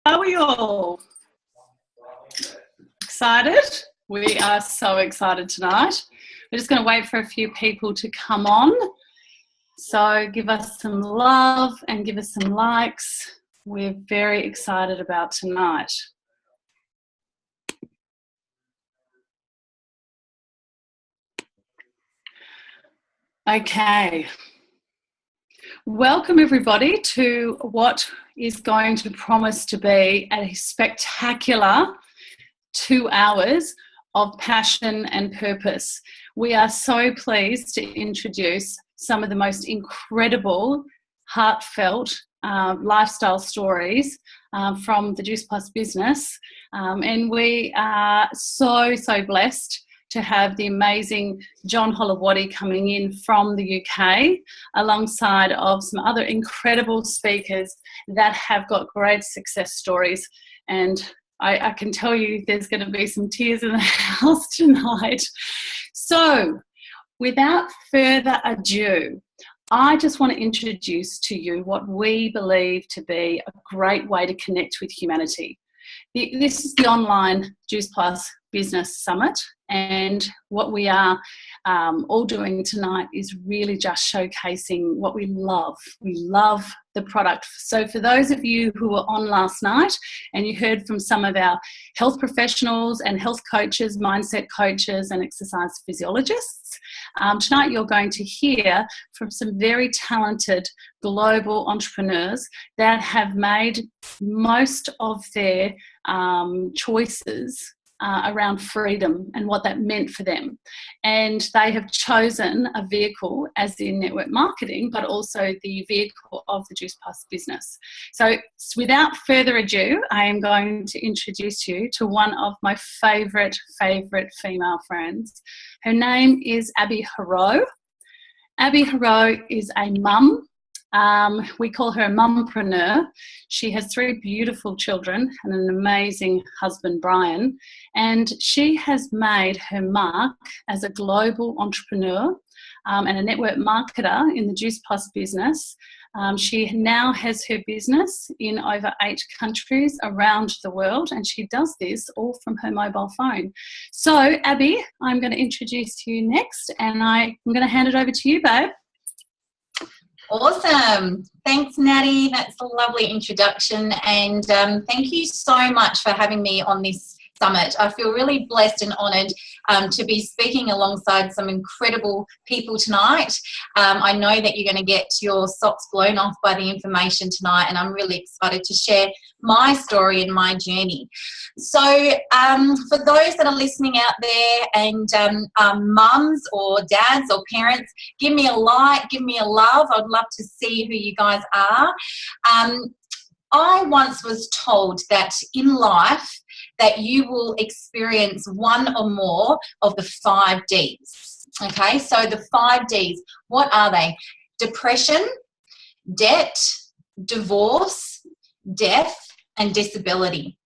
How are we all? Excited? We are so excited tonight. We're just going to wait for a few people to come on. So give us some love and give us some likes. We're very excited about tonight. Okay. Welcome everybody to what is going to promise to be a spectacular 2 hours of passion and purpose. We are so pleased to introduce some of the most incredible, heartfelt lifestyle stories from the Juice Plus business. And we are so blessed to have the amazing John Holowati coming in from the UK, alongside of some other incredible speakers that have got great success stories. And I can tell you there's going to be some tears in the house tonight. So without further ado, I just want to introduce to you what we believe to be a great way to connect with humanity. This is the online Juice Plus Business Summit, and what we are all doing tonight is really just showcasing what we love. We love the product. So for those of you who were on last night and you heard from some of our health professionals and health coaches, mindset coaches and exercise physiologists, tonight you're going to hear from some very talented global entrepreneurs that have made most of their choices around freedom and what that meant for them. And they have chosen a vehicle as in network marketing, but also the vehicle of the Juice Plus business. So without further ado, I am going to introduce you to one of my favourite female friends. Her name is Abby Hero. Abby Hero is a mum. We call her a mumpreneur. She has 3 beautiful children and an amazing husband, Brian, and she has made her mark as a global entrepreneur and a network marketer in the Juice Plus business. She now has her business in over 8 countries around the world, and she does this all from her mobile phone. So, Abby, I'm going to introduce you next, and I'm going to hand it over to you, babe. Awesome. Thanks, Natty. That's a lovely introduction. And thank you so much for having me on this summit. I feel really blessed and honoured to be speaking alongside some incredible people tonight. I know that you're going to get your socks blown off by the information tonight, and I'm really excited to share my story and my journey. So for those that are listening out there and mums or dads or parents, give me a like, give me a love. I'd love to see who you guys are. I once was told that in life that you will experience one or more of the 5 Ds. Okay, so the 5 Ds, what are they? Depression, debt, divorce, death, and disability.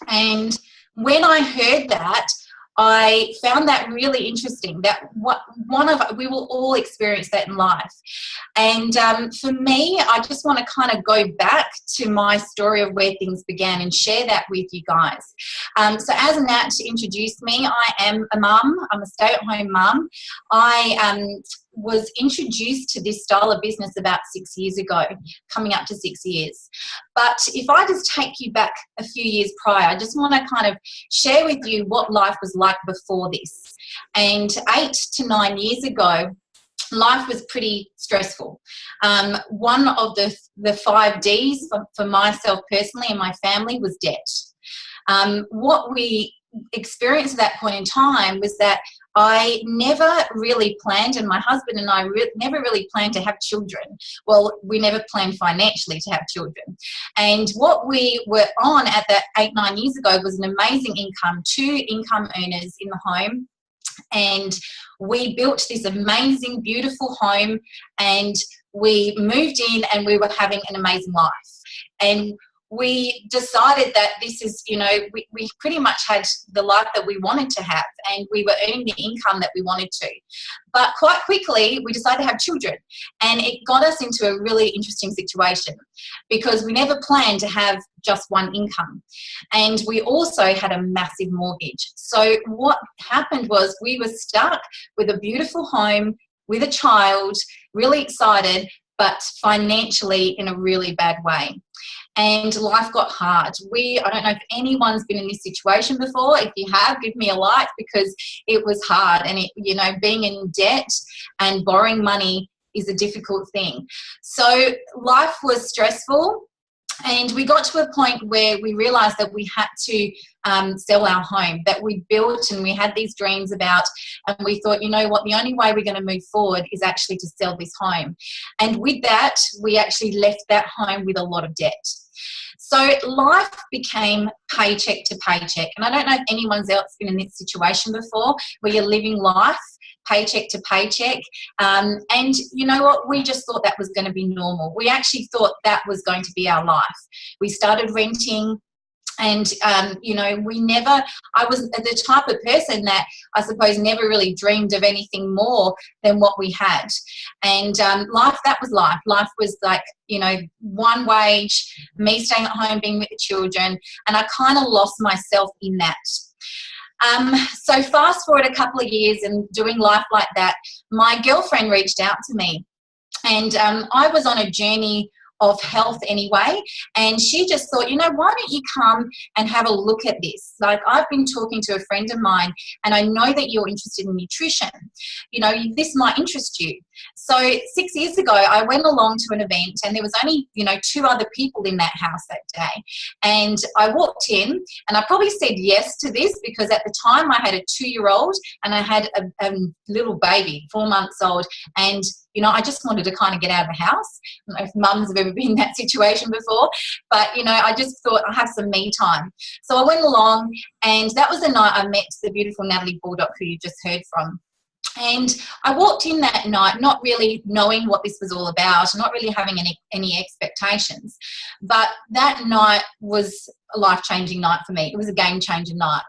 And when I heard that, I found that really interesting, that we will all experience that in life. And for me, I just want to kind of go back to my story of where things began and share that with you guys. So as Nat introduced me, I am a mum. I'm a stay-at-home mum. I was introduced to this style of business about 6 years ago, coming up to 6 years. But if I just take you back a few years prior, I just want to kind of share with you what life was like before this. And 8 to 9 years ago, life was pretty stressful. One of the 5 Ds for myself personally and my family was debt. What we experienced at that point in time was that I never really planned, and my husband and I never really planned to have children. Well, we never planned financially to have children. And what we were on at that 8-9 years ago was an amazing income, 2 income earners in the home. And we built this amazing, beautiful home, and we moved in and we were having an amazing life. And we decided that this is, we pretty much had the life that we wanted to have, and we were earning the income that we wanted to. But quite quickly, we decided to have children, and it got us into a really interesting situation because we never planned to have just one income. And we also had a massive mortgage. So what happened was we were stuck with a beautiful home, with a child, really excited, but financially in a really bad way. And life got hard. I don't know if anyone's been in this situation before. If you have, give me a like, because it was hard. And being in debt and borrowing money is a difficult thing. So life was stressful. And we got to a point where we realised that we had to sell our home that we built and we had these dreams about, and we thought, you know what, the only way we're going to move forward is actually to sell this home. And with that, we actually left that home with a lot of debt. So life became paycheck to paycheck. And I don't know if anyone's else been in this situation before where you're living life paycheck to paycheck. And you know what? We just thought that was going to be normal. We actually thought that was going to be our life. We started renting. And, I was the type of person that I suppose never really dreamed of anything more than what we had. And that was life. Life was like, one wage, me staying at home, being with the children, and I kind of lost myself in that. So fast forward a couple of years and doing life like that, my girlfriend reached out to me, and I was on a journey of health anyway, and she just thought, why don't you come and have a look at this? Like, I've been talking to a friend of mine, and I know that you're interested in nutrition. This might interest you. So 6 years ago, I went along to an event, and there was only, 2 other people in that house that day. And I walked in, and I probably said yes to this because at the time I had a 2-year-old and I had a little baby, 4 months old, and I just wanted to kind of get out of the house. I don't know if mums have ever been in that situation before, but, I just thought I have some me time. So I went along, and that was the night I met the beautiful Natalie Baldock, who you just heard from. And I walked in that night not really knowing what this was all about, not really having any expectations. But that night was a life-changing night for me. It was a game-changer night.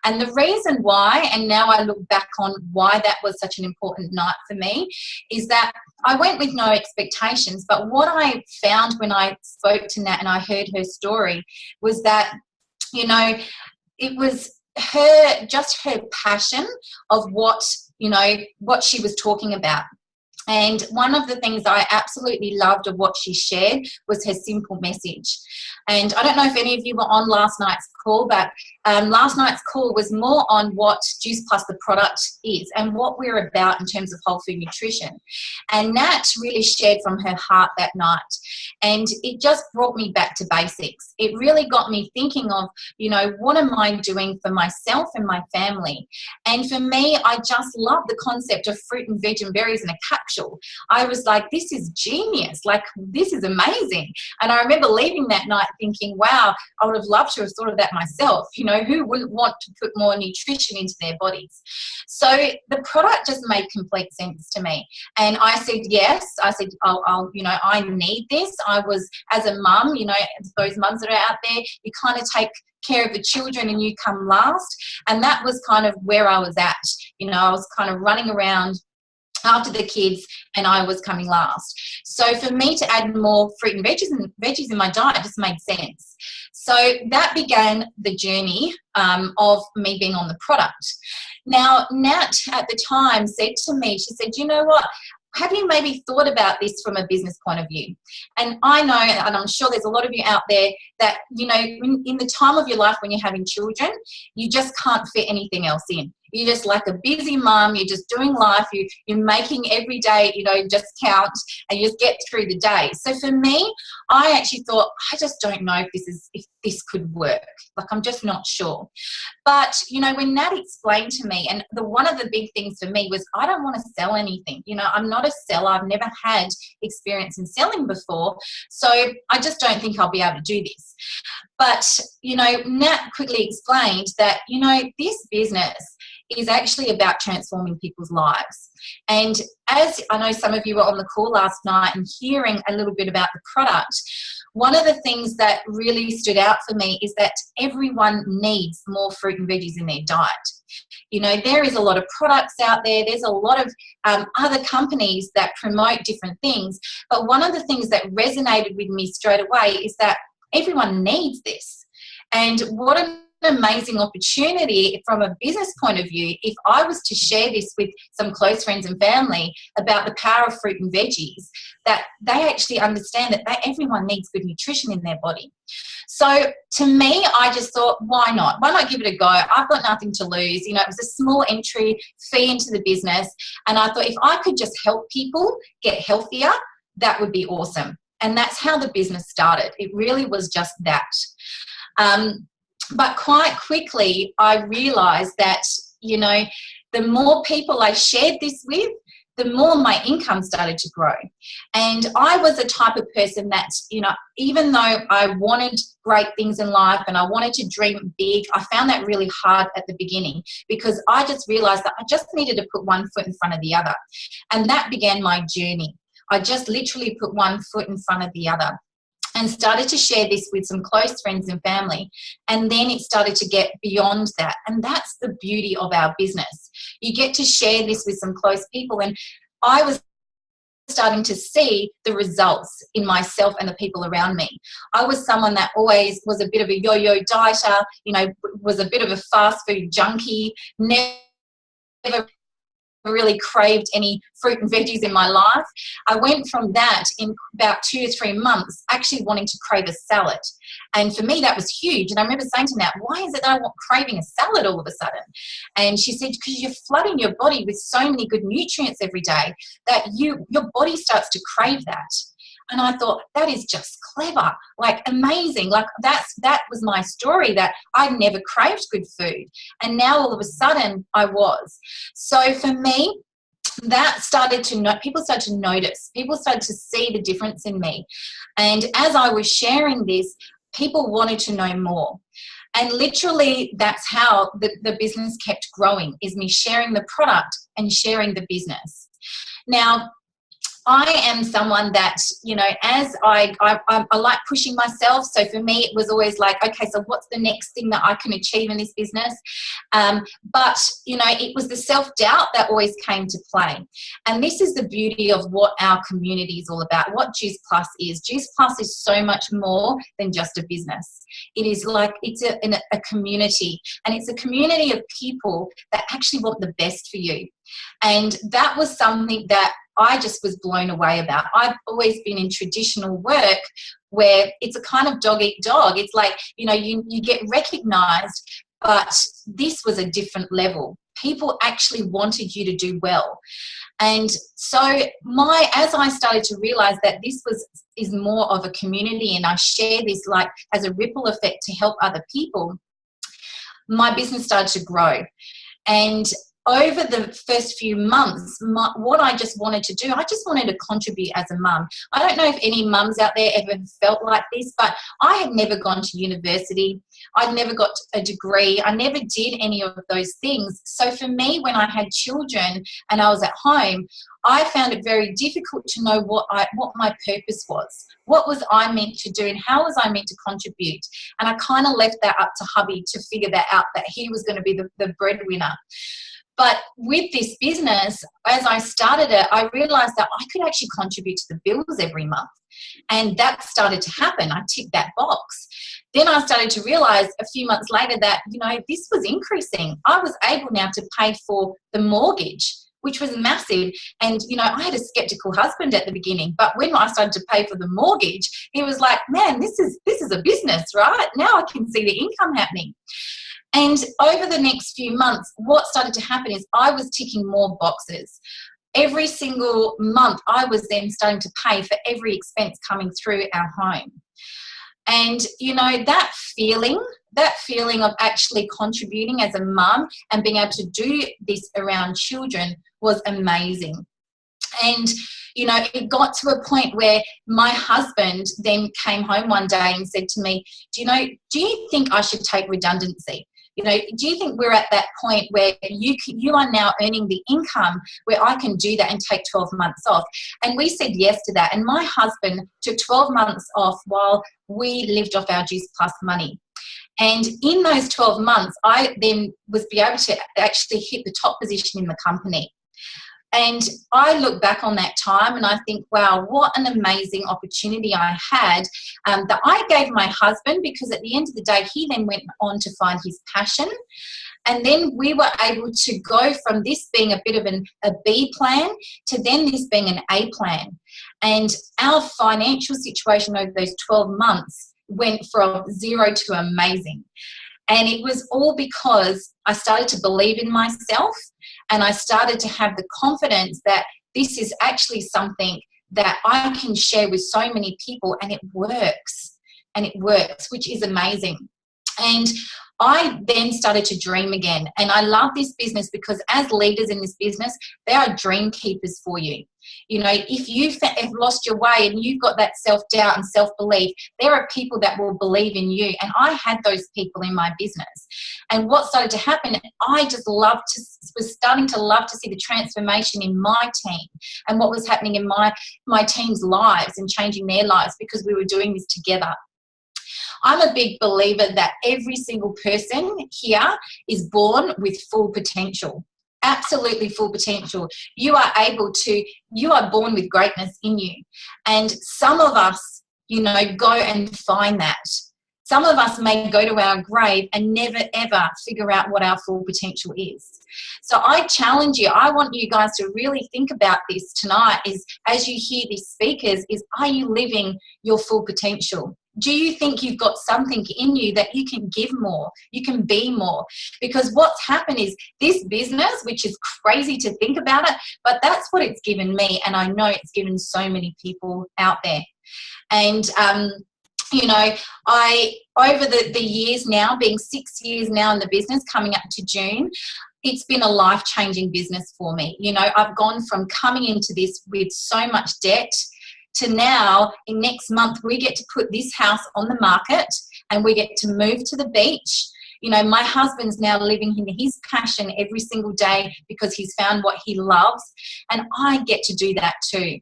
And the reason why, and now I look back on why that was such an important night for me, is that I went with no expectations. But what I found when I spoke to Nat and I heard her story was that, it was her passion of what she was talking about. And one of the things I absolutely loved of what she shared was her simple message. And I don't know if any of you were on last night's call, but last night's call was more on what Juice Plus the product is and what we're about in terms of whole food nutrition. And Nat really shared from her heart that night. And it just brought me back to basics. It really got me thinking of, what am I doing for myself and my family? And for me, I just love the concept of fruit and veg and berries in a capsule. I was like, this is genius. Like, this is amazing. And I remember leaving that night thinking, wow, I would have loved to have thought of that myself. Who wouldn't want to put more nutrition into their bodies? So the product just made complete sense to me. And I said, yes. I said, I need this. I was, as a mum, those mums that are out there, you kind of take care of the children and you come last. And that was kind of where I was at. I was kind of running around after the kids and I was coming last. So for me to add more fruit and veggies in my diet just made sense. So that began the journey of me being on the product. Now, Nat at the time said to me, she said, you know what? Have you maybe thought about this from a business point of view? And I know, and I'm sure there's a lot of you out there that, in the time of your life when you're having children, you just can't fit anything else in. You're just like a busy mum. You're just doing life. You're making every day, just count, and you just get through the day. So for me, I actually thought, I just don't know if this could work. Like, I'm just not sure. But, when Nat explained to me, and one of the big things for me was I don't want to sell anything. I'm not a seller. I've never had experience in selling before. So I just don't think I'll be able to do this. But, Nat quickly explained that, this business is actually about transforming people's lives. And as I know some of you were on the call last night and hearing a little bit about the product, one of the things that really stood out for me is that everyone needs more fruit and veggies in their diet. You know, there is a lot of products out there. There's a lot of other companies that promote different things. But one of the things that resonated with me straight away is that everyone needs this. And what an amazing opportunity from a business point of view if I was to share this with some close friends and family about the power of fruit and veggies, that they actually understand that everyone needs good nutrition in their body. So to me, I just thought, why not? Why not give it a go? I've got nothing to lose. You know, it was a small entry fee into the business. And I thought if I could just help people get healthier, that would be awesome. And that's how the business started. It really was just that. But quite quickly, I realised that, you know, the more people I shared this with, the more my income started to grow. And I was the type of person that, you know, even though I wanted great things in life and I wanted to dream big, I found that really hard at the beginning because I just realised that I just needed to put one foot in front of the other. And that began my journey. I just literally put one foot in front of the other and started to share this with some close friends and family. And then it started to get beyond that. And that's the beauty of our business. You get to share this with some close people. And I was starting to see the results in myself and the people around me. I was someone that always was a bit of a yo-yo dieter, you know, was a bit of a fast food junkie, never really craved any fruit and veggies in my life. I went from that in about 2 or 3 months actually wanting to crave a salad. And for me, that was huge. And I remember saying to Nat, why is it that I'm craving a salad all of a sudden? And she said, because you're flooding your body with so many good nutrients every day that your body starts to crave that. And I thought, that is just clever, like amazing. Like that was my story, that I never craved good food. And now all of a sudden I was. So for me, that started to people started to notice. People started to see the difference in me. And as I was sharing this, people wanted to know more. And literally that's how the business kept growing, is me sharing the product and sharing the business. Now, I am someone that, you know, as I like pushing myself. So for me, it was always like, okay, so what's the next thing that I can achieve in this business? But, you know, it was the self-doubt that always came to play. And this is the beauty of what our community is all about, what Juice Plus is. Juice Plus is so much more than just a business. It is like, it's a community, and it's a community of people that actually want the best for you. And that was something that I just was blown away about. I've always been in traditional work where it's a kind of dog eat dog. It's like, you know, you get recognized, but this was a different level. People actually wanted you to do well. And so as I started to realize that this is more of a community, and I share this like as a ripple effect to help other people, my business started to grow. And over the first few months, what I just wanted to do, I just wanted to contribute as a mum. I don't know if any mums out there ever felt like this, but I had never gone to university. I'd never got a degree. I never did any of those things. So for me, when I had children and I was at home, I found it very difficult to know what my purpose was. What was I meant to do and how was I meant to contribute? And I kind of left that up to hubby to figure that out, that he was going to be the breadwinner. But with this business, as I started it, I realised that I could actually contribute to the bills every month. And that started to happen. I ticked that box. Then I started to realise a few months later that, you know, this was increasing. I was able now to pay for the mortgage, which was massive. And, you know, I had a skeptical husband at the beginning, but when I started to pay for the mortgage, he was like, man, this is a business, right? Now I can see the income happening. And over the next few months, what started to happen is I was ticking more boxes. Every single month, I was then starting to pay for every expense coming through our home. And, you know, that feeling of actually contributing as a mum and being able to do this around children was amazing. And, you know, it got to a point where my husband then came home one day and said to me, do you think I should take redundancy? You know, do you think we're at that point where you are now earning the income where I can do that and take 12 months off? And we said yes to that. And my husband took 12 months off while we lived off our Juice Plus money. And in those 12 months, I then was be able to actually hit the top position in the company. And I look back on that time and I think, wow, what an amazing opportunity I had that I gave my husband, because at the end of the day, he then went on to find his passion. And then we were able to go from this being a bit of a B plan to then this being an A plan. And our financial situation over those 12 months went from zero to amazing. And it was all because I started to believe in myself, and I started to have the confidence that this is actually something that I can share with so many people, and it works. And it works, which is amazing. And I then started to dream again. And I love this business because as leaders in this business, they are dream keepers for you. You know, if you have lost your way and you've got that self-doubt and self-belief, there are people that will believe in you. And I had those people in my business. And what started to happen, I just was starting to love to see the transformation in my team and what was happening in my team's lives and changing their lives, because we were doing this together. I'm a big believer that every single person here is born with full potential. Absolutely full potential. You are born with greatness in you. And some of us, you know, go and find that. Some of us may go to our grave and never ever figure out what our full potential is. So I challenge you, I want you guys to really think about this tonight, is as you hear these speakers, is are you living your full potential? Do you think you've got something in you that you can give more, you can be more? Because what's happened is this business, which is crazy to think about it, but that's what it's given me, and I know it's given so many people out there. And you know, over the years now, being 6 years now in the business, coming up to June, it's been a life-changing business for me. You know, I've gone from coming into this with so much debt to now, in next month, we get to put this house on the market and we get to move to the beach. You know, my husband's now living in his passion every single day because he's found what he loves, and I get to do that too.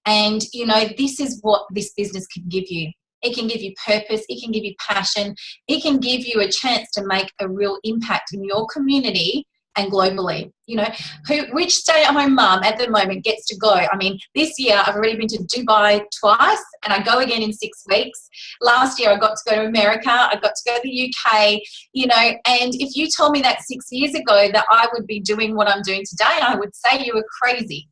And, you know, this is what this business can give you. It can give you purpose, it can give you passion, it can give you a chance to make a real impact in your community and globally. You know, which stay-at-home mum at the moment gets to go? I mean, this year I've already been to Dubai twice, and I go again in 6 weeks. Last year I got to go to America, I got to go to the UK, you know, and if you told me that 6 years ago that I would be doing what I'm doing today, I would say you were crazy.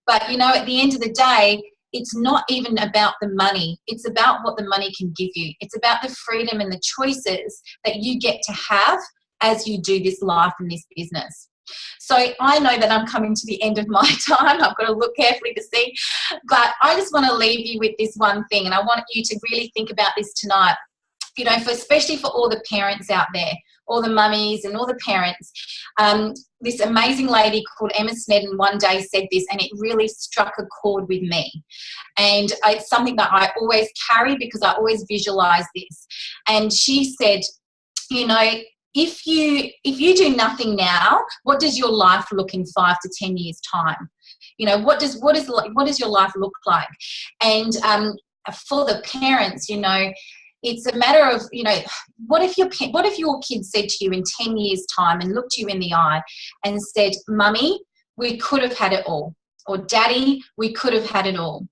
But, you know, at the end of the day, it's not even about the money. It's about what the money can give you. It's about the freedom and the choices that you get to have as you do this life and this business. So I know that I'm coming to the end of my time. I've got to look carefully to see. But I just want to leave you with this one thing, and I want you to really think about this tonight. You know, especially for all the parents out there, all the mummies and all the parents. This amazing lady called Emma Snedden one day said this, and it really struck a chord with me. And it's something that I always carry because I always visualize this. And she said, you know, if you do nothing now, what does your life look in 5 to 10 years' time? You know, what does your life look like? And for the parents, you know, it's a matter of, you know, what if your kid said to you in 10 years' time and looked you in the eye and said, Mummy, we could have had it all, or Daddy, we could have had it all,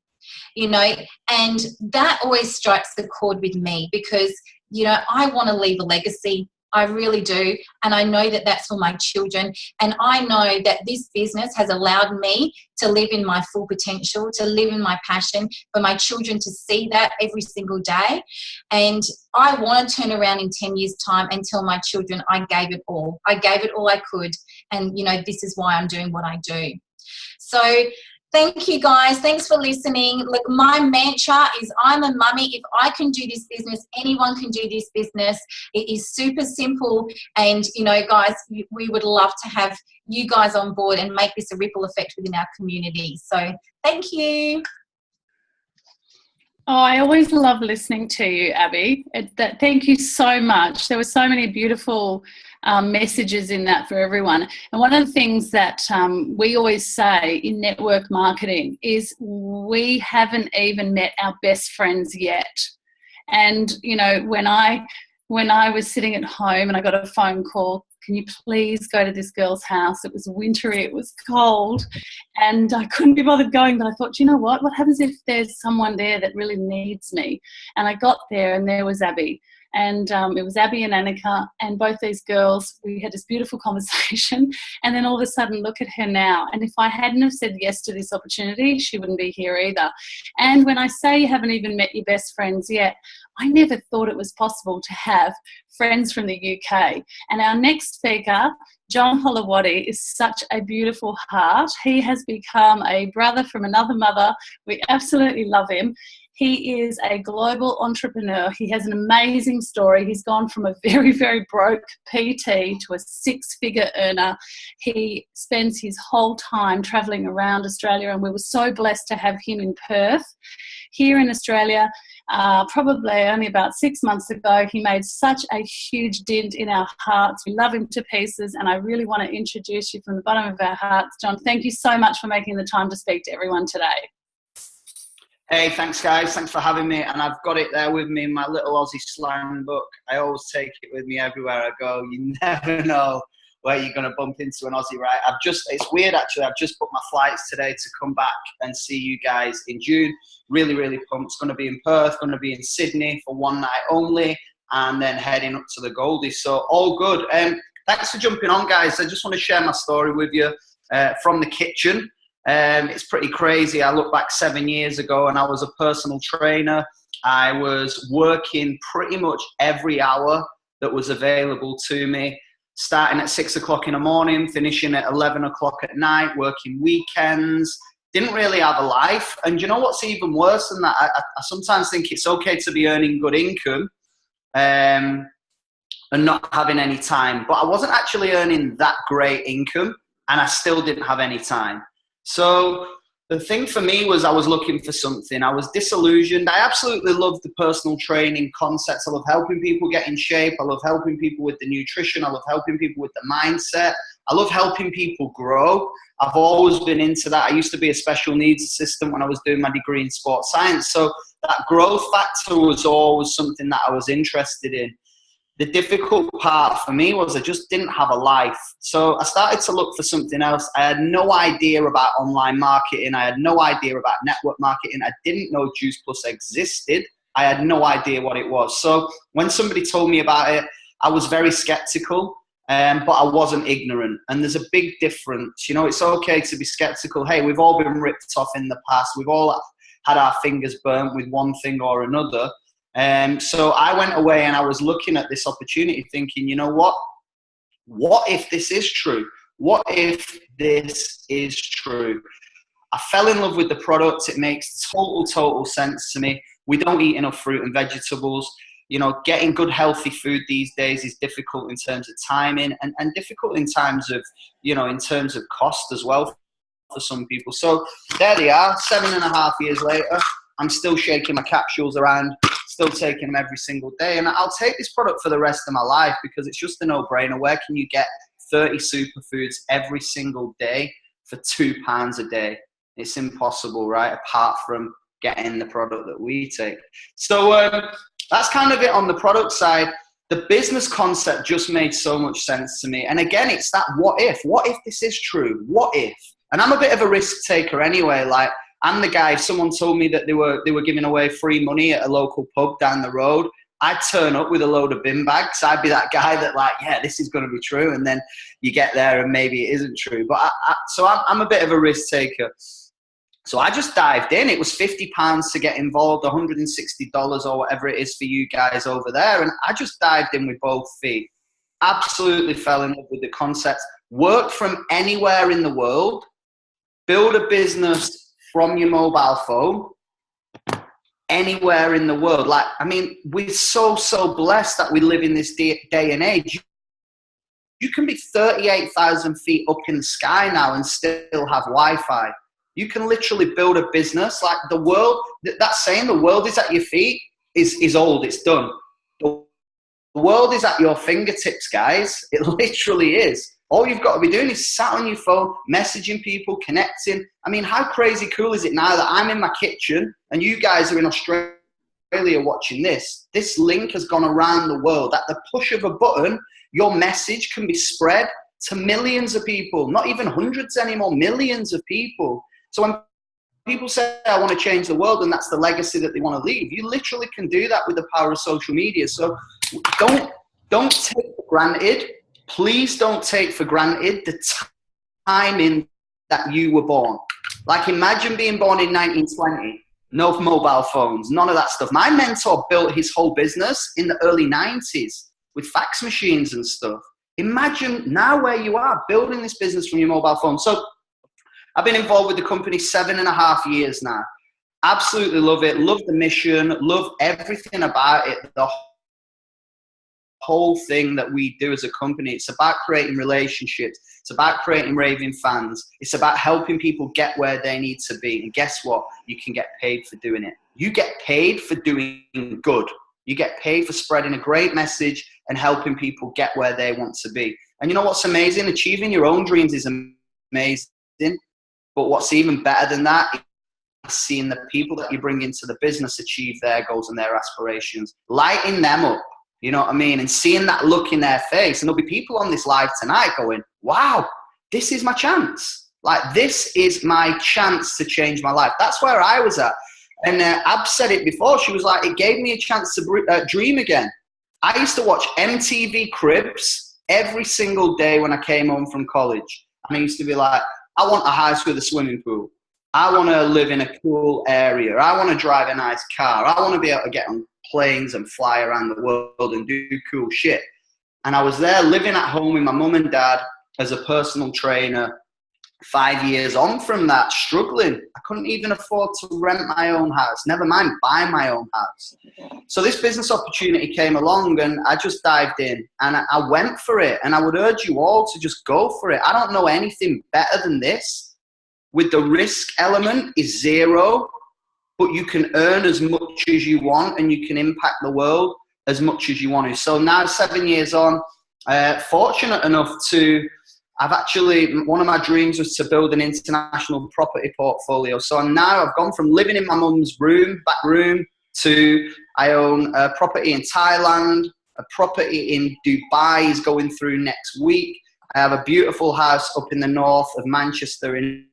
you know? And that always strikes the chord with me because, you know, I want to leave a legacy. I really do. And I know that that's for my children. And I know that this business has allowed me to live in my full potential, to live in my passion, for my children to see that every single day. And I want to turn around in 10 years' time and tell my children I gave it all. I gave it all I could. And, you know, this is why I'm doing what I do. So thank you, guys. Thanks for listening. Look, my mantra is I'm a mummy. If I can do this business, anyone can do this business. It is super simple. And, you know, guys, we would love to have you guys on board and make this a ripple effect within our community. So thank you. Oh, I always love listening to you, Abby. Thank you so much. There were so many beautiful messages in that for everyone. And one of the things that we always say in network marketing is we haven't even met our best friends yet. And, you know, when I was sitting at home and I got a phone call, can you please go to this girl's house? It was wintry, it was cold, and I couldn't be bothered going, but I thought, you know what happens if there's someone there that really needs me? And I got there and there was Abby. And it was Abby and Annika, and both these girls, we had this beautiful conversation, and then all of a sudden, look at her now. And if I hadn't have said yes to this opportunity, she wouldn't be here either. And when I say you haven't even met your best friends yet, I never thought it was possible to have friends from the UK. And our next speaker, John Holowati, is such a beautiful heart. He has become a brother from another mother. We absolutely love him. He is a global entrepreneur. He has an amazing story. He's gone from a very, very broke PT to a six-figure earner. He spends his whole time traveling around Australia, and we were so blessed to have him in Perth. Here in Australia, probably only about 6 months ago, he made such a huge dent in our hearts. We love him to pieces, and I really want to introduce you from the bottom of our hearts. John, thank you so much for making the time to speak to everyone today. Hey, thanks guys, thanks for having me. And I've got it there with me in my little Aussie slang book. I always take it with me everywhere I go. You never know where you're going to bump into an Aussie, right? It's weird actually, I've just booked my flights today to come back and see you guys in June. Really, really pumped. It's going to be in Perth, going to be in Sydney for one night only, and then heading up to the Goldies. So all good. Thanks for jumping on, guys. I just want to share my story with you from the kitchen. It's pretty crazy. I look back 7 years ago and I was a personal trainer. I was working pretty much every hour that was available to me, starting at 6 o'clock in the morning, finishing at 11 o'clock at night, working weekends. Didn't really have a life. And you know what's even worse than that? I sometimes think it's okay to be earning good income and not having any time. But I wasn't actually earning that great income, and I still didn't have any time. So the thing for me was I was looking for something. I was disillusioned. I absolutely love the personal training concepts. I love helping people get in shape. I love helping people with the nutrition. I love helping people with the mindset. I love helping people grow. I've always been into that. I used to be a special needs assistant when I was doing my degree in sports science. So that growth factor was always something that I was interested in. The difficult part for me was I just didn't have a life. So I started to look for something else. I had no idea about online marketing. I had no idea about network marketing. I didn't know Juice Plus existed. I had no idea what it was. So when somebody told me about it, I was very skeptical, but I wasn't ignorant. And there's a big difference. You know, it's okay to be skeptical. Hey, we've all been ripped off in the past. We've all had our fingers burnt with one thing or another. So I went away and I was looking at this opportunity thinking, you know what? What if this is true? What if this is true? I fell in love with the product. It makes total sense to me. We don't eat enough fruit and vegetables. You know, getting good healthy food these days is difficult in terms of timing and difficult in terms of, you know, in terms of cost as well for some people. So there they are, 7.5 years later. I'm still shaking my capsules around, still taking them every single day. And I'll take this product for the rest of my life because it's just a no-brainer. Where can you get 30 superfoods every single day for £2 a day? It's impossible, right? Apart from getting the product that we take. So that's kind of it on the product side. The business concept just made so much sense to me. And again, it's that what if? What if this is true? What if? And I'm a bit of a risk taker anyway. Like, I'm the guy, if someone told me that they were giving away free money at a local pub down the road, I'd turn up with a load of bin bags. I'd be that guy that like, yeah, this is going to be true. And then you get there and maybe it isn't true. But so I'm a bit of a risk taker. So I just dived in. It was £50 to get involved, $160 or whatever it is for you guys over there. And I just dived in with both feet. Absolutely fell in love with the concept. Work from anywhere in the world. Build a business from your mobile phone, anywhere in the world. Like, I mean, we're so blessed that we live in this day and age. You can be 38,000 feet up in the sky now and still have Wi-Fi. You can literally build a business. Like the world, that saying, the world is at your feet, is old, it's done. The world is at your fingertips, guys. It literally is. All you've got to be doing is sat on your phone, messaging people, connecting. I mean, how crazy cool is it now that I'm in my kitchen and you guys are in Australia watching this? This link has gone around the world. At the push of a button, your message can be spread to millions of people, not even hundreds anymore, millions of people. So when people say, I want to change the world, and that's the legacy that they want to leave, you literally can do that with the power of social media. So don't take for granted, please don't take for granted the timing that you were born. Like, imagine being born in 1920, no mobile phones, none of that stuff. My mentor built his whole business in the early 90s with fax machines and stuff. Imagine now where you are, building this business from your mobile phone. So I've been involved with the company 7.5 years now. Absolutely love it. Love the mission. Love everything about it. The whole thing that we do as a company. It's about creating relationships. It's about creating raving fans. It's about helping people get where they need to be. And guess what? You can get paid for doing it. You get paid for doing good. You get paid for spreading a great message and helping people get where they want to be. And you know what's amazing? Achieving your own dreams is amazing. But what's even better than that is seeing the people that you bring into the business achieve their goals and their aspirations, lighting them up, you know what I mean? And seeing that look in their face. And there'll be people on this live tonight going, wow, this is my chance. Like, this is my chance to change my life. That's where I was at. And Ab said it before. She was like, it gave me a chance to dream again. I used to watch MTV Cribs every single day when I came home from college. And I used to be like, I want a house with a swimming pool. I want to live in a cool area. I want to drive a nice car. I want to be able to get on planes and fly around the world and do cool shit. And I was there living at home with my mum and dad as a personal trainer. 5 years on from that, struggling. I couldn't even afford to rent my own house, never mind buy my own house. So this business opportunity came along and I just dived in and I went for it. And I would urge you all to just go for it. I don't know anything better than this. With the risk element is zero, but you can earn as much as you want and you can impact the world as much as you want to. So now 7 years on, fortunate enough to one of my dreams was to build an international property portfolio. So I've gone from living in my mum's back room, to I own a property in Thailand, a property in Dubai is going through next week. I have a beautiful house up in the north of Manchester in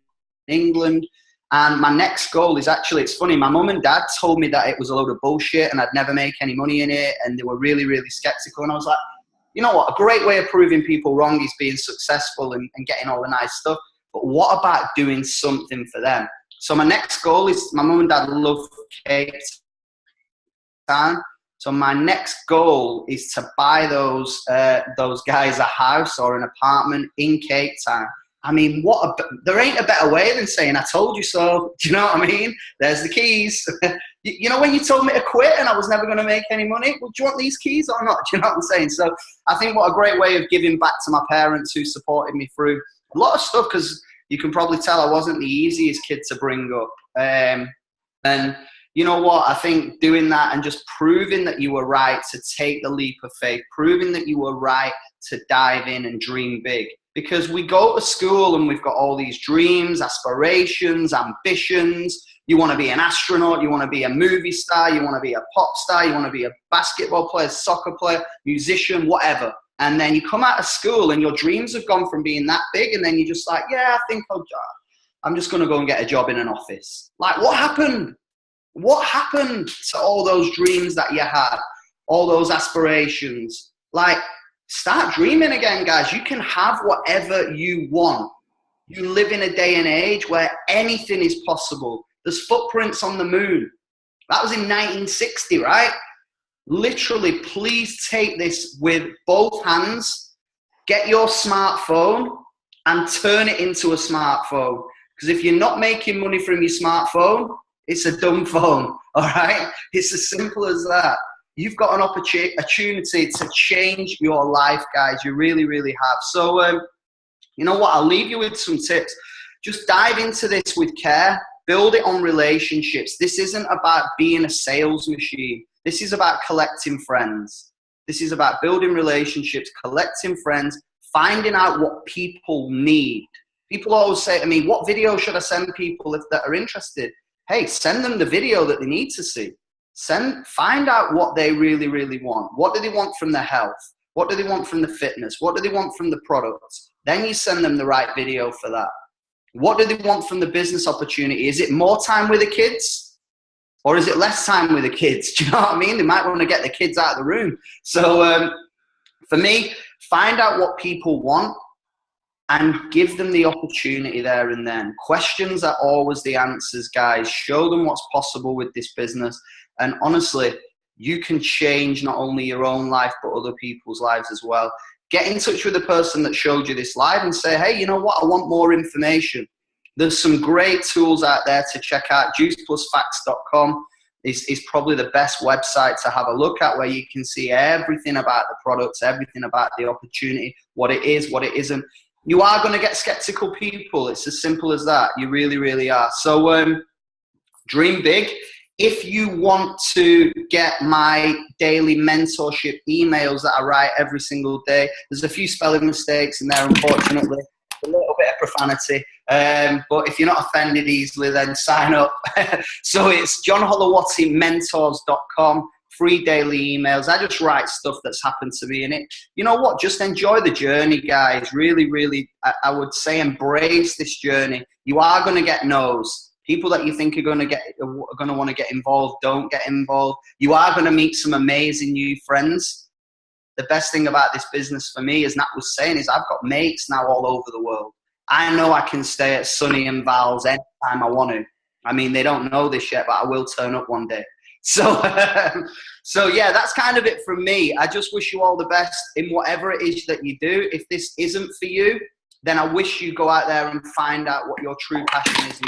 England. And my next goal is actually, it's funny, my mum and dad told me that it was a load of bullshit and I'd never make any money in it. And they were really, really skeptical. And I was like, you know what, a great way of proving people wrong is being successful and getting all the nice stuff. But what about doing something for them? So my next goal is, my mum and dad love Cape Town. So my next goal is to buy those guys a house or an apartment in Cape Town. I mean, there ain't a better way than saying, I told you so. Do you know what I mean? There's the keys. You know, when you told me to quit and I was never going to make any money, well, do you want these keys or not? Do you know what I'm saying? So I think what a great way of giving back to my parents who supported me through a lot of stuff, because you can probably tell I wasn't the easiest kid to bring up. And you know what? I think doing that and just proving that you were right to take the leap of faith, proving that you were right to dive in and dream big. Because we go to school and we've got all these dreams, aspirations, ambitions. You want to be an astronaut, you want to be a movie star, you want to be a pop star, you want to be a basketball player, soccer player, musician, whatever. And then you come out of school and your dreams have gone from being that big, and then you're just like, yeah, I think I'm just going to go and get a job in an office. Like, what happened? What happened to all those dreams that you had? All those aspirations? Like, start dreaming again, guys. You can have whatever you want. You live in a day and age where anything is possible. There's footprints on the moon. That was in 1960, right? Literally, please take this with both hands. Get your smartphone and turn it into a smartphone. Because if you're not making money from your smartphone, it's a dumb phone, all right? It's as simple as that. You've got an opportunity to change your life, guys. You really, really have. So, you know what? I'll leave you with some tips. Just dive into this with care. Build it on relationships. This isn't about being a sales machine. This is about collecting friends. This is about building relationships, collecting friends, finding out what people need. People always say to me, what video should I send people that are interested? Hey, send them the video that they need to see. Find out what they really, really want. What do they want from their health? What do they want from the fitness? What do they want from the products? Then you send them the right video for that. What do they want from the business opportunity? Is it more time with the kids? Or is it less time with the kids? Do you know what I mean? They might want to get the kids out of the room. So for me, find out what people want and give them the opportunity there and then. Questions are always the answers, guys. Show them what's possible with this business. And honestly, you can change not only your own life, but other people's lives as well. Get in touch with the person that showed you this live and say, hey, you know what? I want more information. There's some great tools out there to check out. juiceplusfacts.com is probably the best website to have a look at, where you can see everything about the products, everything about the opportunity, what it is, what it isn't. You are going to get skeptical people. It's as simple as that. You really, really are. So dream big. If you want to get my daily mentorship emails that I write every single day, there's a few spelling mistakes in there, unfortunately. A little bit of profanity. But if you're not offended easily, then sign up. So it's johnholowattymentors.com. Free daily emails. I just write stuff that's happened to me in it. You know what? Just enjoy the journey, guys. Really, really, I would say embrace this journey. You are going to get no's. People that you think are going to want to get involved, don't get involved. You are going to meet some amazing new friends. The best thing about this business for me, as Nat was saying, is I've got mates now all over the world. I know I can stay at Sunny and Val's anytime I want to. I mean, they don't know this yet, but I will turn up one day. So yeah, that's kind of it from me. I just wish you all the best in whatever it is that you do. If this isn't for you, then I wish you go out there and find out what your true passion is.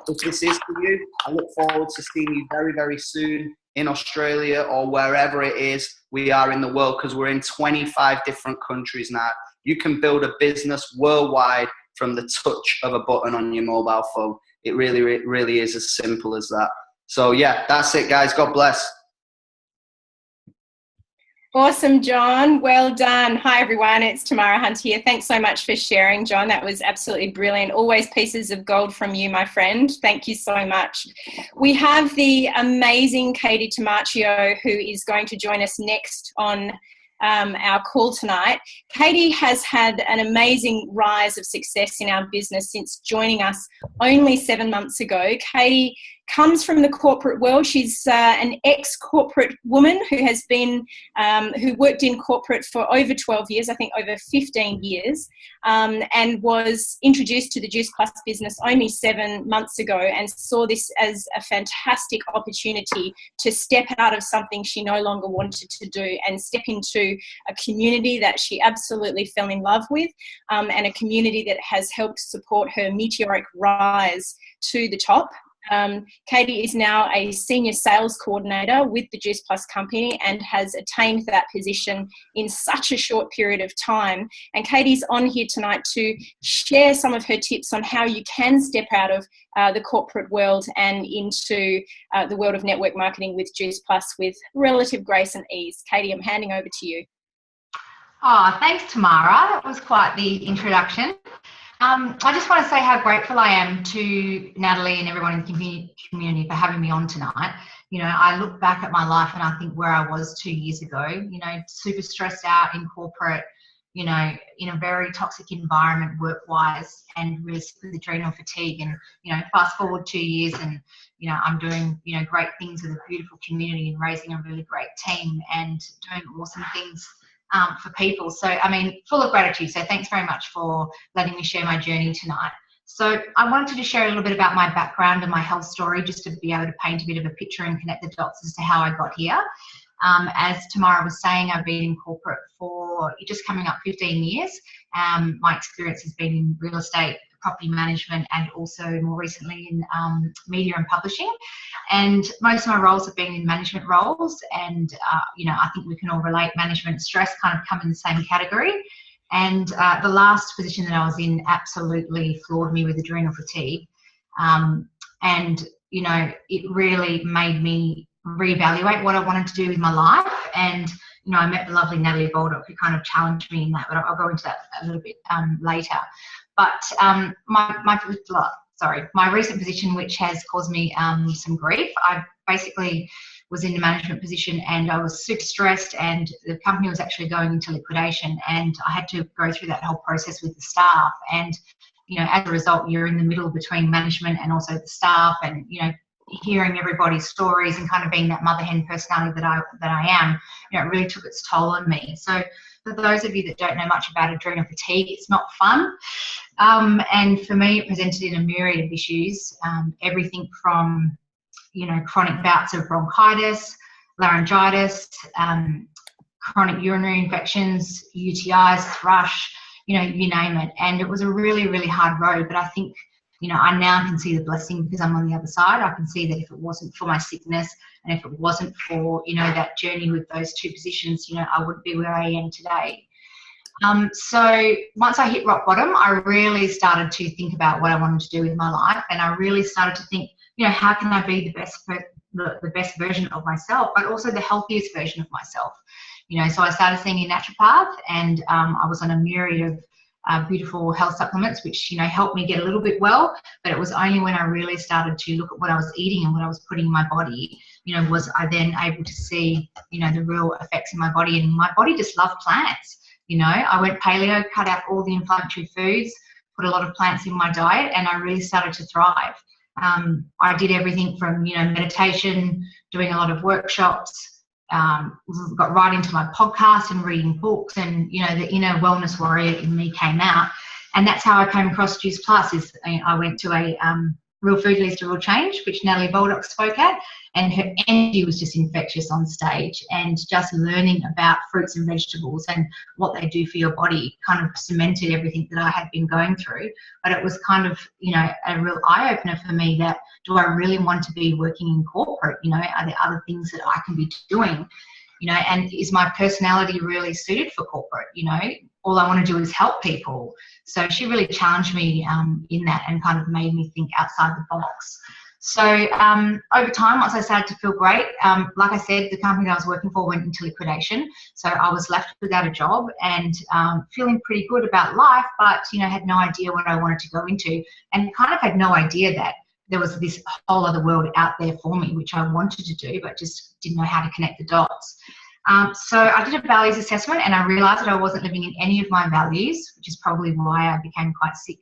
If this is for you, I look forward to seeing you very, very soon in Australia or wherever it is we are in the world, because we're in 25 different countries now. You can build a business worldwide from the touch of a button on your mobile phone. It really, really is as simple as that. So yeah, that's it, guys. God bless. Awesome, John. Well done. Hi, everyone. It's Tamara Hunt here. Thanks so much for sharing, John. That was absolutely brilliant. Always pieces of gold from you, my friend. Thank you so much. We have the amazing Katie Tamaccio, who is going to join us next on our call tonight. Katie has had an amazing rise of success in our business since joining us only 7 months ago. Katie comes from the corporate world. She's an ex-corporate woman who has been, who worked in corporate for over 12 years, I think over 15 years, and was introduced to the Juice Plus business only 7 months ago, and saw this as a fantastic opportunity to step out of something she no longer wanted to do and step into a community that she absolutely fell in love with, and a community that has helped support her meteoric rise to the top. Katie is now a senior sales coordinator with the Juice Plus company and has attained that position in such a short period of time. And Katie's on here tonight to share some of her tips on how you can step out of the corporate world and into the world of network marketing with Juice Plus with relative grace and ease. Katie, I'm handing over to you. Oh, thanks, Tamara. That was quite the introduction. I just want to say how grateful I am to Natalie and everyone in the community for having me on tonight. You know, I look back at my life and I think where I was 2 years ago, you know, super stressed out in corporate, you know, in a very toxic environment work-wise and with adrenal fatigue. And, you know, fast forward 2 years and, you know, I'm doing, you know, great things with a beautiful community and raising a really great team and doing awesome things for people. So, I mean, full of gratitude. So thanks very much for letting me share my journey tonight. So I wanted to share a little bit about my background and my health story, just to be able to paint a bit of a picture and connect the dots as to how I got here. As Tamara was saying, I've been in corporate for just coming up 15 years. My experience has been in real estate, property management, and also more recently in media and publishing. And most of my roles have been in management roles. And, you know, I think we can all relate, management stress kind of come in the same category. And the last position that I was in absolutely floored me with adrenal fatigue. And, you know, it really made me reevaluate what I wanted to do with my life. And, I met the lovely Natalie Baldock, who kind of challenged me in that, but I'll go into that a little bit later. But my recent position, which has caused me some grief, I basically was in a management position and I was super stressed, and the company was actually going into liquidation, and I had to go through that whole process with the staff. And as a result, you're in the middle between management and also the staff, and hearing everybody's stories and kind of being that mother hen personality that I am, it really took its toll on me. So for those of you that don't know much about adrenal fatigue, it's not fun. And for me, it presented in a myriad of issues, everything from chronic bouts of bronchitis, laryngitis, chronic urinary infections, UTIs, thrush, you name it. And it was a really, really hard road, but I think I now can see the blessing because I'm on the other side. I can see that if it wasn't for my sickness and if it wasn't for, that journey with those two positions, I wouldn't be where I am today. So once I hit rock bottom, I really started to think about what I wanted to do with my life. And I really started to think, how can I be the best version of myself, but also the healthiest version of myself? So I started seeing a naturopath, and I was on a myriad of beautiful health supplements, which helped me get a little bit well. But it was only when I really started to look at what I was eating and what I was putting in my body, was I then able to see the real effects in my body. And my body just loved plants. I went paleo, cut out all the inflammatory foods, put a lot of plants in my diet, and I really started to thrive. I did everything from meditation, doing a lot of workshops, got right into my podcast and reading books, and the inner wellness warrior in me came out. And that's how I came across Juice Plus. I went to a Real Food Leads to Real Change, which Natalie Baldock spoke at, and her energy was just infectious on stage. And just learning about fruits and vegetables and what they do for your body kind of cemented everything that I had been going through. But it was kind of a real eye-opener for me that, do I really want to be working in corporate? Are there other things that I can be doing? And is my personality really suited for corporate? All I want to do is help people. So she really challenged me in that and kind of made me think outside the box. So over time, once I started to feel great, like I said, the company that I was working for went into liquidation. So I was left without a job and feeling pretty good about life, but, had no idea what I wanted to go into, and kind of had no idea that there was this whole other world out there for me, which I wanted to do, but just didn't know how to connect the dots. So I did a values assessment, and I realised that I wasn't living in any of my values, which is probably why I became quite sick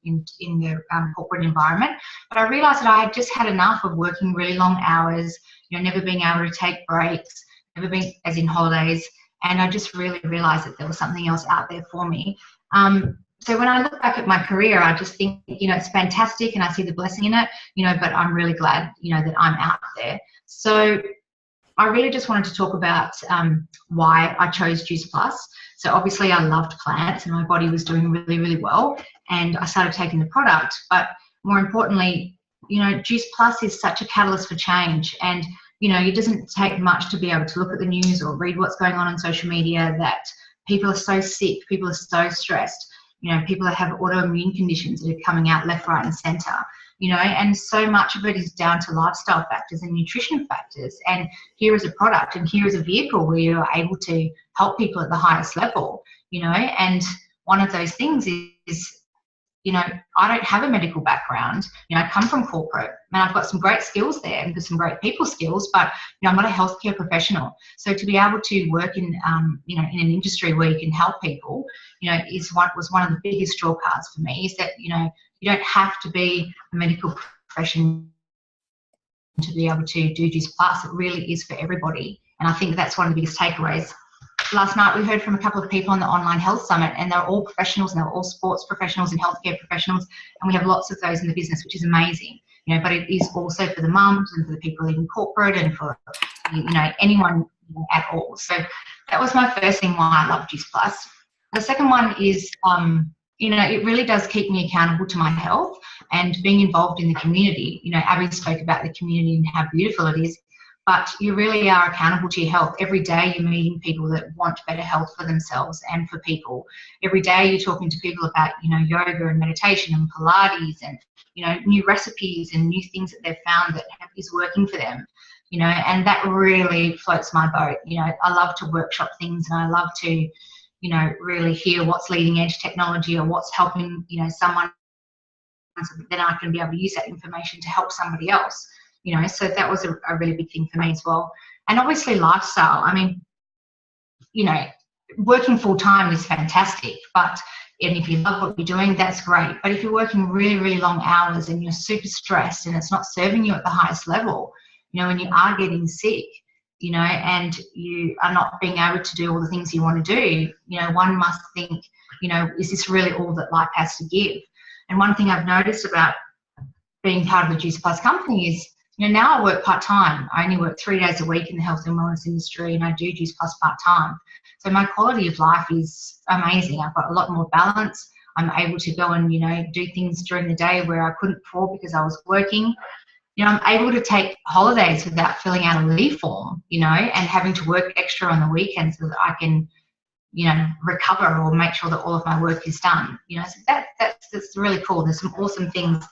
in the corporate environment. But I realised that I had just had enough of working really long hours, never being able to take breaks, never being as in holidays, and I just really realised that there was something else out there for me. So when I look back at my career, I just think, it's fantastic and I see the blessing in it, but I'm really glad, that I'm out there. So I really just wanted to talk about why I chose Juice Plus. So obviously I loved plants and my body was doing really, really well, and I started taking the product. But more importantly, Juice Plus is such a catalyst for change, and it doesn't take much to be able to look at the news or read what's going on social media, that people are so sick, people are so stressed. People that have autoimmune conditions that are coming out left, right, and centre, and so much of it is down to lifestyle factors and nutrition factors. And here is a product, and here is a vehicle where you're able to help people at the highest level, and one of those things is, I don't have a medical background. I come from corporate, and I've got some great skills there and some great people skills, but I'm not a healthcare professional. So to be able to work in in an industry where you can help people, was one of the biggest draw cards for me. Is that you don't have to be a medical profession to be able to do Juice Plus. It really is for everybody, and I think that's one of the biggest takeaways. Last night we heard from a couple of people on the online health summit, and they're all professionals, and they're all sports professionals and healthcare professionals, and we have lots of those in the business, which is amazing. But it is also for the mums and for the people in corporate and for anyone at all. So that was my first thing why I love Juice Plus. The second one is it really does keep me accountable to my health and being involved in the community. Abby spoke about the community and how beautiful it is. But you really are accountable to your health. Every day you're meeting people that want better health for themselves and for people. Every day you're talking to people about, yoga and meditation and Pilates and, new recipes and new things that they've found that is working for them. you know, and that really floats my boat. You know, I love to workshop things, and I love to, you know, really hear what's leading edge technology or what's helping, you know, someone, so that then I can be able to use that information to help somebody else, you know. So that was a really big thing for me as well. And obviously lifestyle. I mean, you know, working full time is fantastic, and if you love what you're doing, that's great. But if you're working really, really long hours and you're super stressed and it's not serving you at the highest level, you know, when you are getting sick, you know, and you are not being able to do all the things you want to do, you know, one must think, you know, is this really all that life has to give? And one thing I've noticed about being part of the Juice Plus company is, you know, now I work part-time. I only work 3 days a week in the health and wellness industry, and I do Juice Plus part-time. So my quality of life is amazing. I've got a lot more balance. I'm able to go and, you know, do things during the day where I couldn't before because I was working. You know, I'm able to take holidays without filling out a leave form, you know, and having to work extra on the weekends so that I can, you know, recover or make sure that all of my work is done. You know, so that's really cool. There's some awesome things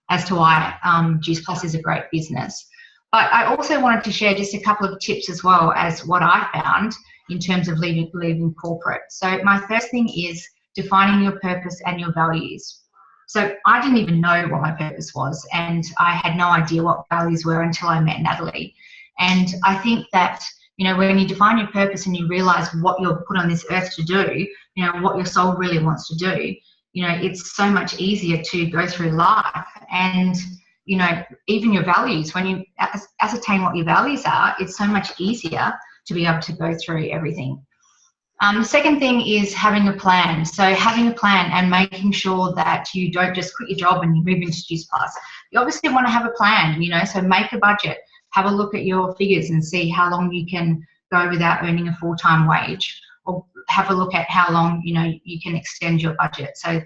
as to why Juice Plus is a great business. But I also wanted to share just a couple of tips as well as what I found in terms of leaving corporate. So my first thing is defining your purpose and your values. So I didn't even know what my purpose was, and I had no idea what values were until I met Natalie. And I think that, you know, when you define your purpose and you realize what you're put on this earth to do, you know, what your soul really wants to do, you know, it's so much easier to go through life. And, you know, even your values, when you ascertain what your values are, it's so much easier to be able to go through everything. The second thing is having a plan. So having a plan and making sure that you don't just quit your job and you move into Juice Plus. You obviously want to have a plan, you know, so make a budget, have a look at your figures and see how long you can go without earning a full-time wage, or have a look at how long, you know, you can extend your budget so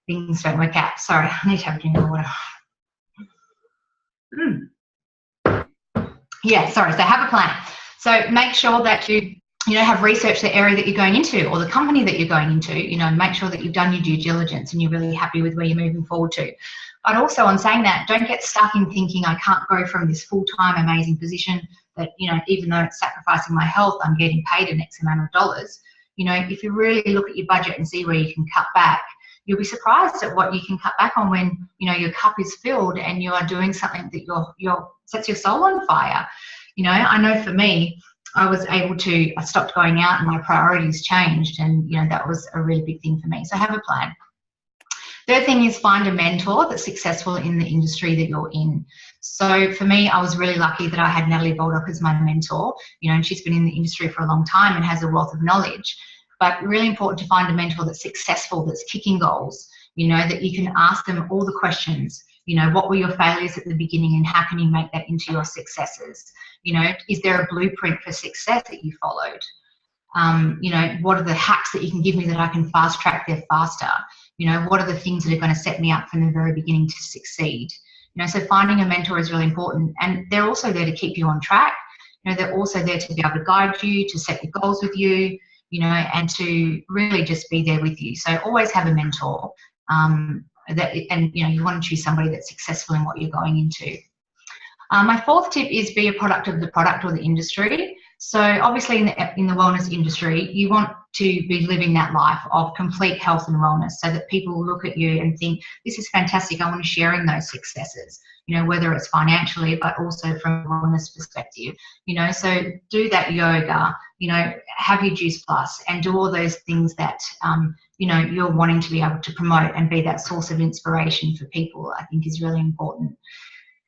things don't work out. Sorry, I need to have a drink of water. Yeah, sorry, so have a plan. So make sure that you know, have researched the area that you're going into or the company that you're going into, you know, make sure that you've done your due diligence and you're really happy with where you're moving forward to. But also on saying that, don't get stuck in thinking I can't go from this full-time amazing position that, you know, even though it's sacrificing my health, I'm getting paid an X amount of dollars. You know, if you really look at your budget and see where you can cut back, you'll be surprised at what you can cut back on when, you know, your cup is filled and you are doing something that sets your soul on fire. You know, I know for me, I stopped going out and my priorities changed, and, you know, that was a really big thing for me. So have a plan. Third thing is find a mentor that's successful in the industry that you're in. So for me, I was really lucky that I had Natalie Baldock as my mentor, you know, and she's been in the industry for a long time and has a wealth of knowledge. But really important to find a mentor that's successful, that's kicking goals, you know, that you can ask them all the questions. You know, what were your failures at the beginning and how can you make that into your successes? You know, is there a blueprint for success that you followed? You know, what are the hacks that you can give me that I can fast track there faster? You know, what are the things that are going to set me up from the very beginning to succeed? You know, so finding a mentor is really important, and they're also there to keep you on track. You know, they're also there to be able to guide you, to set your goals with you, you know, and to really just be there with you. So always have a mentor. And you know, you want to choose somebody that's successful in what you're going into. My fourth tip is be a product of the product or the industry. So obviously in the wellness industry, you want to be living that life of complete health and wellness so that people look at you and think, this is fantastic, I want to share in those successes, you know, whether it's financially, but also from a wellness perspective, you know, so do that yoga, you know, have your Juice Plus and do all those things that, you know, you're wanting to be able to promote and be that source of inspiration for people, I think is really important.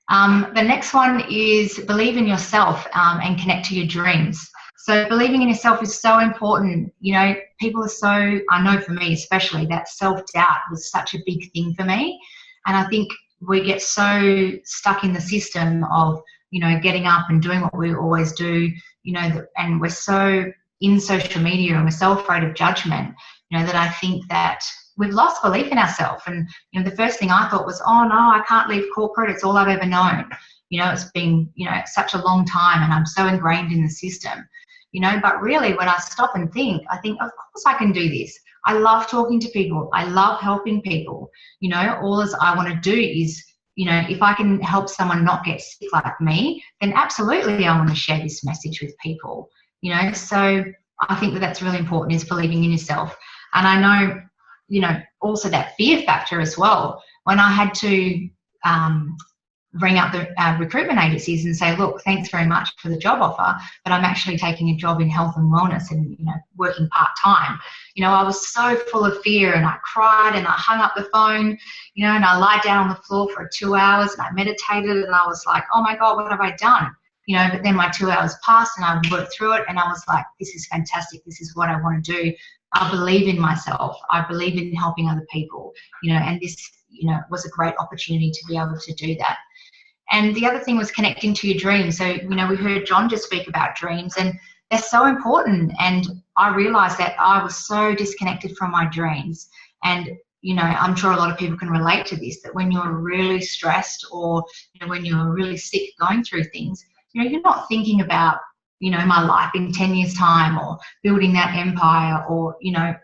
The next one is believe in yourself and connect to your dreams. So believing in yourself is so important. You know, people are so, I know for me especially, that self-doubt was such a big thing for me. And I think we get so stuck in the system of, you know, getting up and doing what we always do, you know, and we're so in social media and we're so afraid of judgment, you know, that I think that we've lost belief in ourselves. And, you know, the first thing I thought was, oh no, I can't leave corporate. It's all I've ever known. You know, it's been, you know, such a long time and I'm so ingrained in the system, you know, but really when I stop and think, I think, of course I can do this. I love talking to people. I love helping people. You know, all as I want to do is you know, if I can help someone not get sick like me, then absolutely I want to share this message with people, you know. So I think that that's really important, is believing in yourself. And I know, you know, also that fear factor as well. When I had to ring up the recruitment agencies and say, look, thanks very much for the job offer, but I'm actually taking a job in health and wellness and, you know, working part-time. You know, I was so full of fear, and I cried and I hung up the phone, you know, and I lied down on the floor for 2 hours and I meditated, and I was like, oh my God, what have I done? You know, but then my 2 hours passed and I worked through it, and I was like, this is fantastic. This is what I want to do. I believe in myself. I believe in helping other people, you know, and this, you know, was a great opportunity to be able to do that. And the other thing was connecting to your dreams. So, you know, we heard John just speak about dreams, and they're so important. And I realized that I was so disconnected from my dreams. And, you know, I'm sure a lot of people can relate to this, that when you're really stressed, or, you know, when you're really sick going through things, you know, you're not thinking about, you know, my life in 10 years' time, or building that empire, or, you know,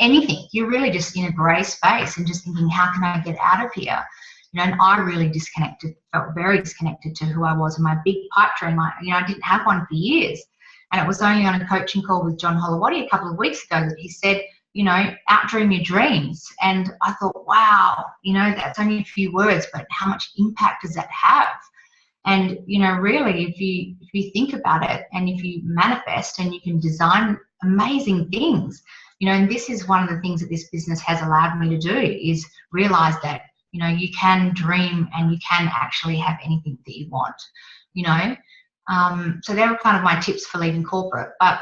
anything. You're really just in a grey space and just thinking, how can I get out of here? You know, and I really felt very disconnected to who I was, and my big pipe dream. You know, I didn't have one for years. And it was only on a coaching call with John Holowati a couple of weeks ago that he said, you know, outdream your dreams. And I thought, wow, you know, that's only a few words, but how much impact does that have? And, you know, really, if you think about it, and if you manifest, and you can design amazing things, you know, and this is one of the things that this business has allowed me to do, is realize that, you know, you can dream and you can actually have anything that you want, you know. So they were kind of my tips for leaving corporate. But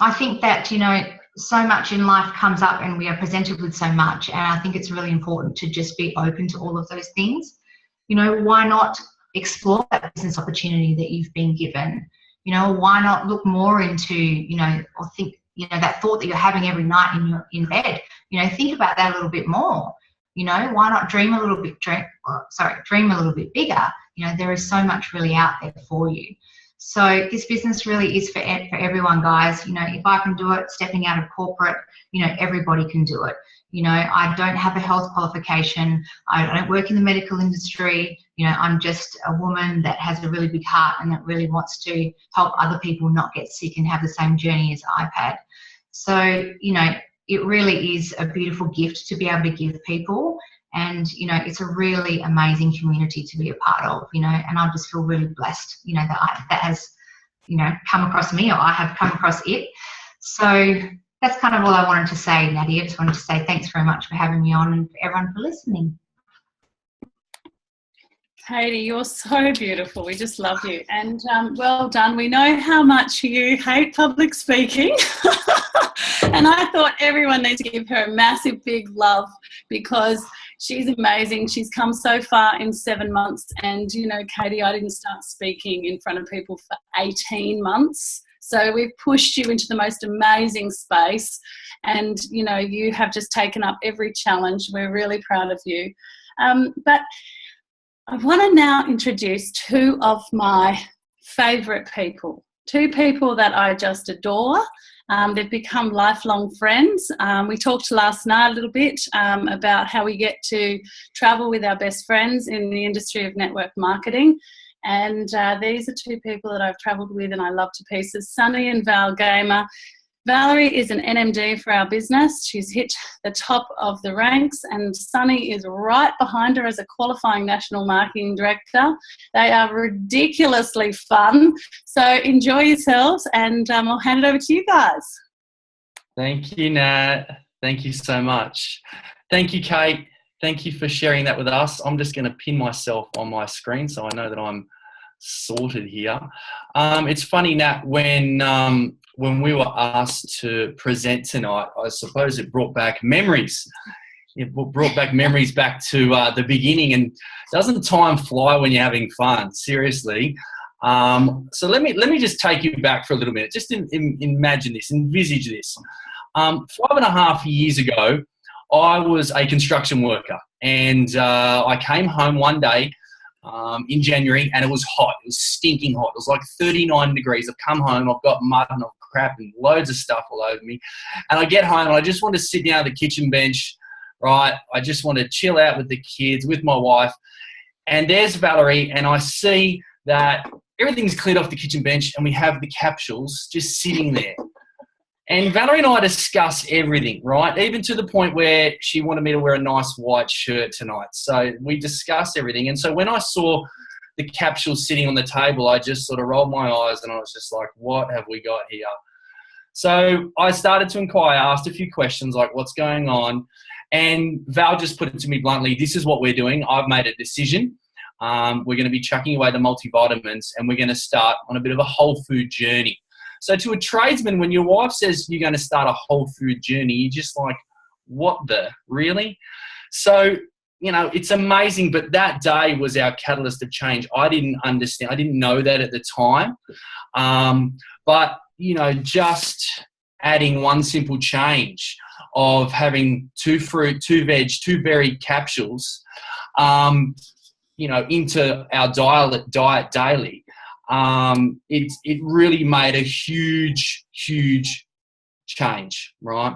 I think that, you know, so much in life comes up and we are presented with so much. And I think it's really important to just be open to all of those things. You know, why not explore that business opportunity that you've been given? You know, why not look more into, you know, or think, you know, that thought that you're having every night in bed, you know, think about that a little bit more. You know, why not dream a little bit bigger? You know, there is so much really out there for you. So this business really is for everyone, guys. You know, if I can do it, stepping out of corporate, you know, everybody can do it. You know, I don't have a health qualification. I don't work in the medical industry. You know, I'm just a woman that has a really big heart and that really wants to help other people not get sick and have the same journey as I've had. So, you know, it really is a beautiful gift to be able to give people. And, you know, it's a really amazing community to be a part of, you know, and I just feel really blessed, you know, that has, you know, come across me, or I have come across it. So that's kind of all I wanted to say, Natty. I just wanted to say thanks very much for having me on, and for everyone for listening. Katie, you're so beautiful. We just love you. And well done. We know how much you hate public speaking. And I thought everyone needs to give her a massive big love, because she's amazing. She's come so far in 7 months. And, you know, Katie, I didn't start speaking in front of people for 18 months. So we've pushed you into the most amazing space. And, you know, you have just taken up every challenge. We're really proud of you. But I want to now introduce two of my favourite people, two people that I just adore. They've become lifelong friends. We talked last night a little bit about how we get to travel with our best friends in the industry of network marketing. And these are two people that I've travelled with and I love to pieces, Sunny and Val Gamer. Valerie is an NMD for our business. She's hit the top of the ranks, and Sunny is right behind her as a qualifying national marketing director. They are ridiculously fun. So enjoy yourselves, and I'll hand it over to you guys. Thank you, Nat. Thank you so much. Thank you, Kate. Thank you for sharing that with us. I'm just going to pin myself on my screen so I know that I'm sorted here. It's funny, Nat, when we were asked to present tonight, I suppose it brought back memories. It brought back memories back to the beginning. And doesn't time fly when you're having fun? Seriously. So let me just take you back for a little minute. Just imagine this, envisage this. 5.5 years ago, I was a construction worker, and I came home one day in January, and it was hot. It was stinking hot. It was like 39 degrees. I've come home, I've got mud and crap and loads of stuff all over me. And I get home and I just want to sit down at the kitchen bench, right? I just want to chill out with the kids, with my wife. And there's Valerie, and I see that everything's cleared off the kitchen bench and we have the capsules just sitting there. And Valerie and I discuss everything, right? Even to the point where she wanted me to wear a nice white shirt tonight. So we discuss everything. And so when I saw the capsules sitting on the table, I just sort of rolled my eyes and I was just like, what have we got here? So I started to inquire, asked a few questions like, what's going on? And Val just put it to me bluntly, this is what we're doing. I've made a decision. We're going to be chucking away the multivitamins and we're going to start on a bit of a whole food journey. So to a tradesman, when your wife says you're going to start a whole food journey, you're just like, what the, really? So, you know, it's amazing. But that day was our catalyst of change. I didn't understand. I didn't know that at the time. But, you know, just adding one simple change of having 2 fruit, 2 veg, 2 berry capsules, you know, into our diet daily. It really made a huge change, right?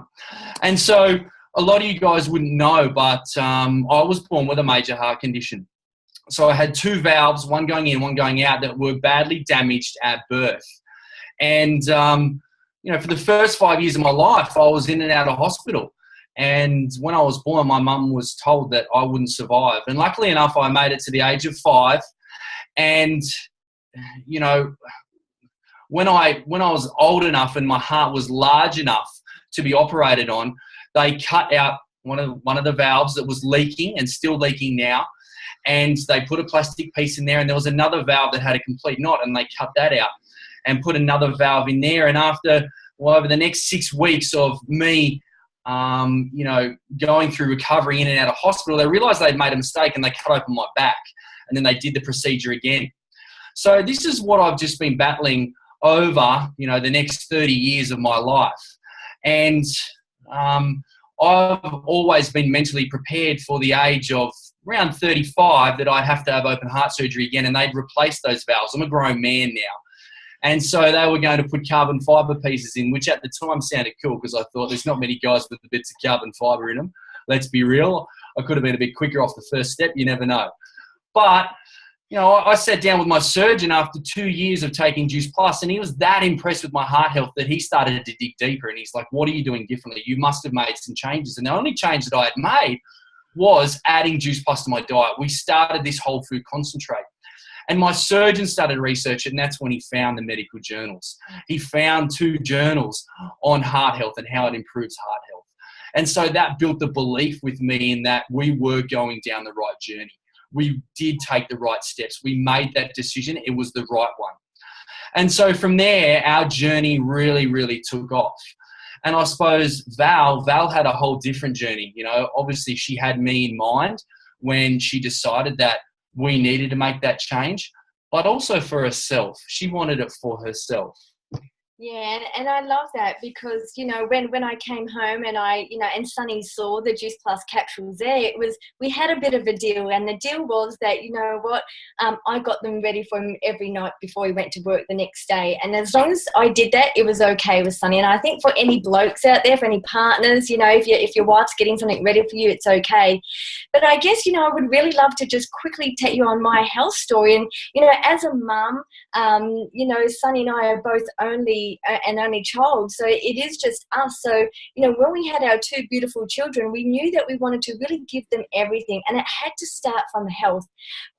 And so a lot of you guys wouldn't know, but I was born with a major heart condition. So I had 2 valves, one going in, one going out, that were badly damaged at birth. And, you know, for the first 5 years of my life, I was in and out of hospital. And when I was born, my mum was told that I wouldn't survive. And luckily enough, I made it to the age of 5. And you know, when I was old enough and my heart was large enough to be operated on, they cut out one of the valves that was leaking and still leaking now, and they put a plastic piece in there, and there was another valve that had a complete knot, and they cut that out and put another valve in there. And after, well, over the next 6 weeks of me, you know, going through recovery in and out of hospital, they realised they'd made a mistake and they cut open my back, and then they did the procedure again. So this is what I've just been battling over, you know, the next 30 years of my life. And I've always been mentally prepared for the age of around 35 that I'd have to have open heart surgery again, and they'd replace those valves. I'm a grown man now. And so they were going to put carbon fibre pieces in, which at the time sounded cool because I thought there's not many guys with the bits of carbon fibre in them. Let's be real. I could have been a bit quicker off the first step. You never know. But you know, I sat down with my surgeon after 2 years of taking Juice Plus, and he was that impressed with my heart health that he started to dig deeper. And he's like, what are you doing differently? You must have made some changes. And the only change that I had made was adding Juice Plus to my diet. We started this whole food concentrate. And my surgeon started research, and that's when he found the medical journals. He found 2 journals on heart health and how it improves heart health. And so that built the belief with me in that we were going down the right journey. We did take the right steps. We made that decision. It was the right one. And so from there, our journey really took off. And I suppose Val had a whole different journey. You know, obviously she had me in mind when she decided that we needed to make that change, but also for herself. She wanted it for herself. Yeah, and I love that because, you know, when I came home and and Sunny saw the Juice Plus capsules there, we had a bit of a deal, and the deal was that, you know what, I got them ready for him every night before he went to work the next day. And as long as I did that, it was okay with Sunny. And I think for any blokes out there, for any partners, you know, if your wife's getting something ready for you, it's okay. But I guess, you know, I would really love to just quickly take you on my health story. And, you know, as a mum, you know, Sunny and I are both an only child, so it is just us. So, you know, when we had our 2 beautiful children, we knew that we wanted to really give them everything, and it had to start from health.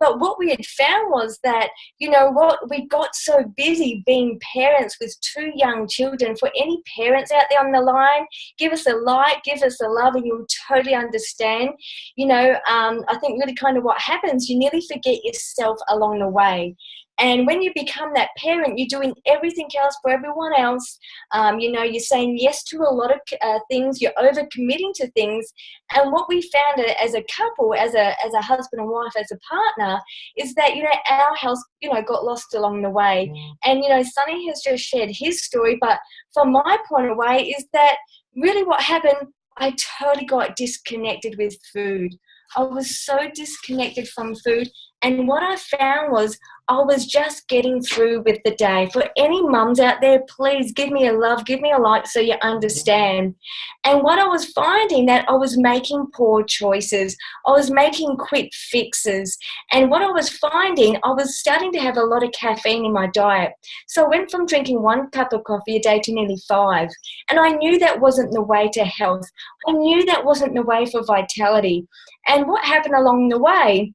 But what we had found was that, you know what, we got so busy being parents with 2 young children. For any parents out there on the line, give us a like, give us a love, and you'll totally understand. You know, I think really kind of what happens, you nearly forget yourself along the way. And when you become that parent, you're doing everything else for everyone else. You know, you're saying yes to a lot of things. You're over-committing to things. And what we found as a couple, as a husband and wife, as a partner, is that, you know, our health, you know, got lost along the way. And, you know, Sunny has just shared his story. But from my point of view is that really what happened, I totally got disconnected with food. I was so disconnected from food. And what I found was I was just getting through with the day. For any mums out there, please give me a love, give me a like so you understand. And what I was finding that I was making poor choices. I was making quick fixes. And what I was finding, I was starting to have a lot of caffeine in my diet. So I went from drinking 1 cup of coffee a day to nearly 5. And I knew that wasn't the way to health. I knew that wasn't the way for vitality. And what happened along the way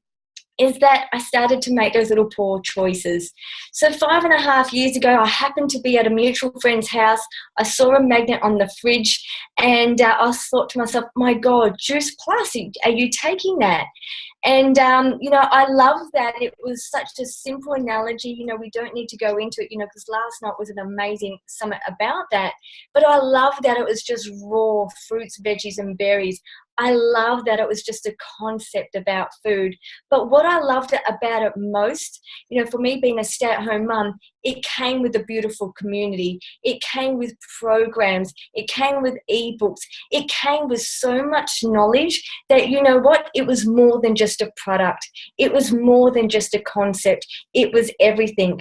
is that I started to make those little poor choices. So 5.5 years ago, I happened to be at a mutual friend's house. I saw a magnet on the fridge, and I thought to myself, my God, Juice Plus, are you taking that? And, I love that. It was such a simple analogy. We don't need to go into it, because last night was an amazing summit about that. But I love that it was just raw fruits, veggies, and berries. I love that it was just a concept about food. But what I loved about it most, for me being a stay-at-home mum, it came with a beautiful community. It came with programs. It came with ebooks. It came with so much knowledge that, it was more than just a product. It was more than just a concept. It was everything.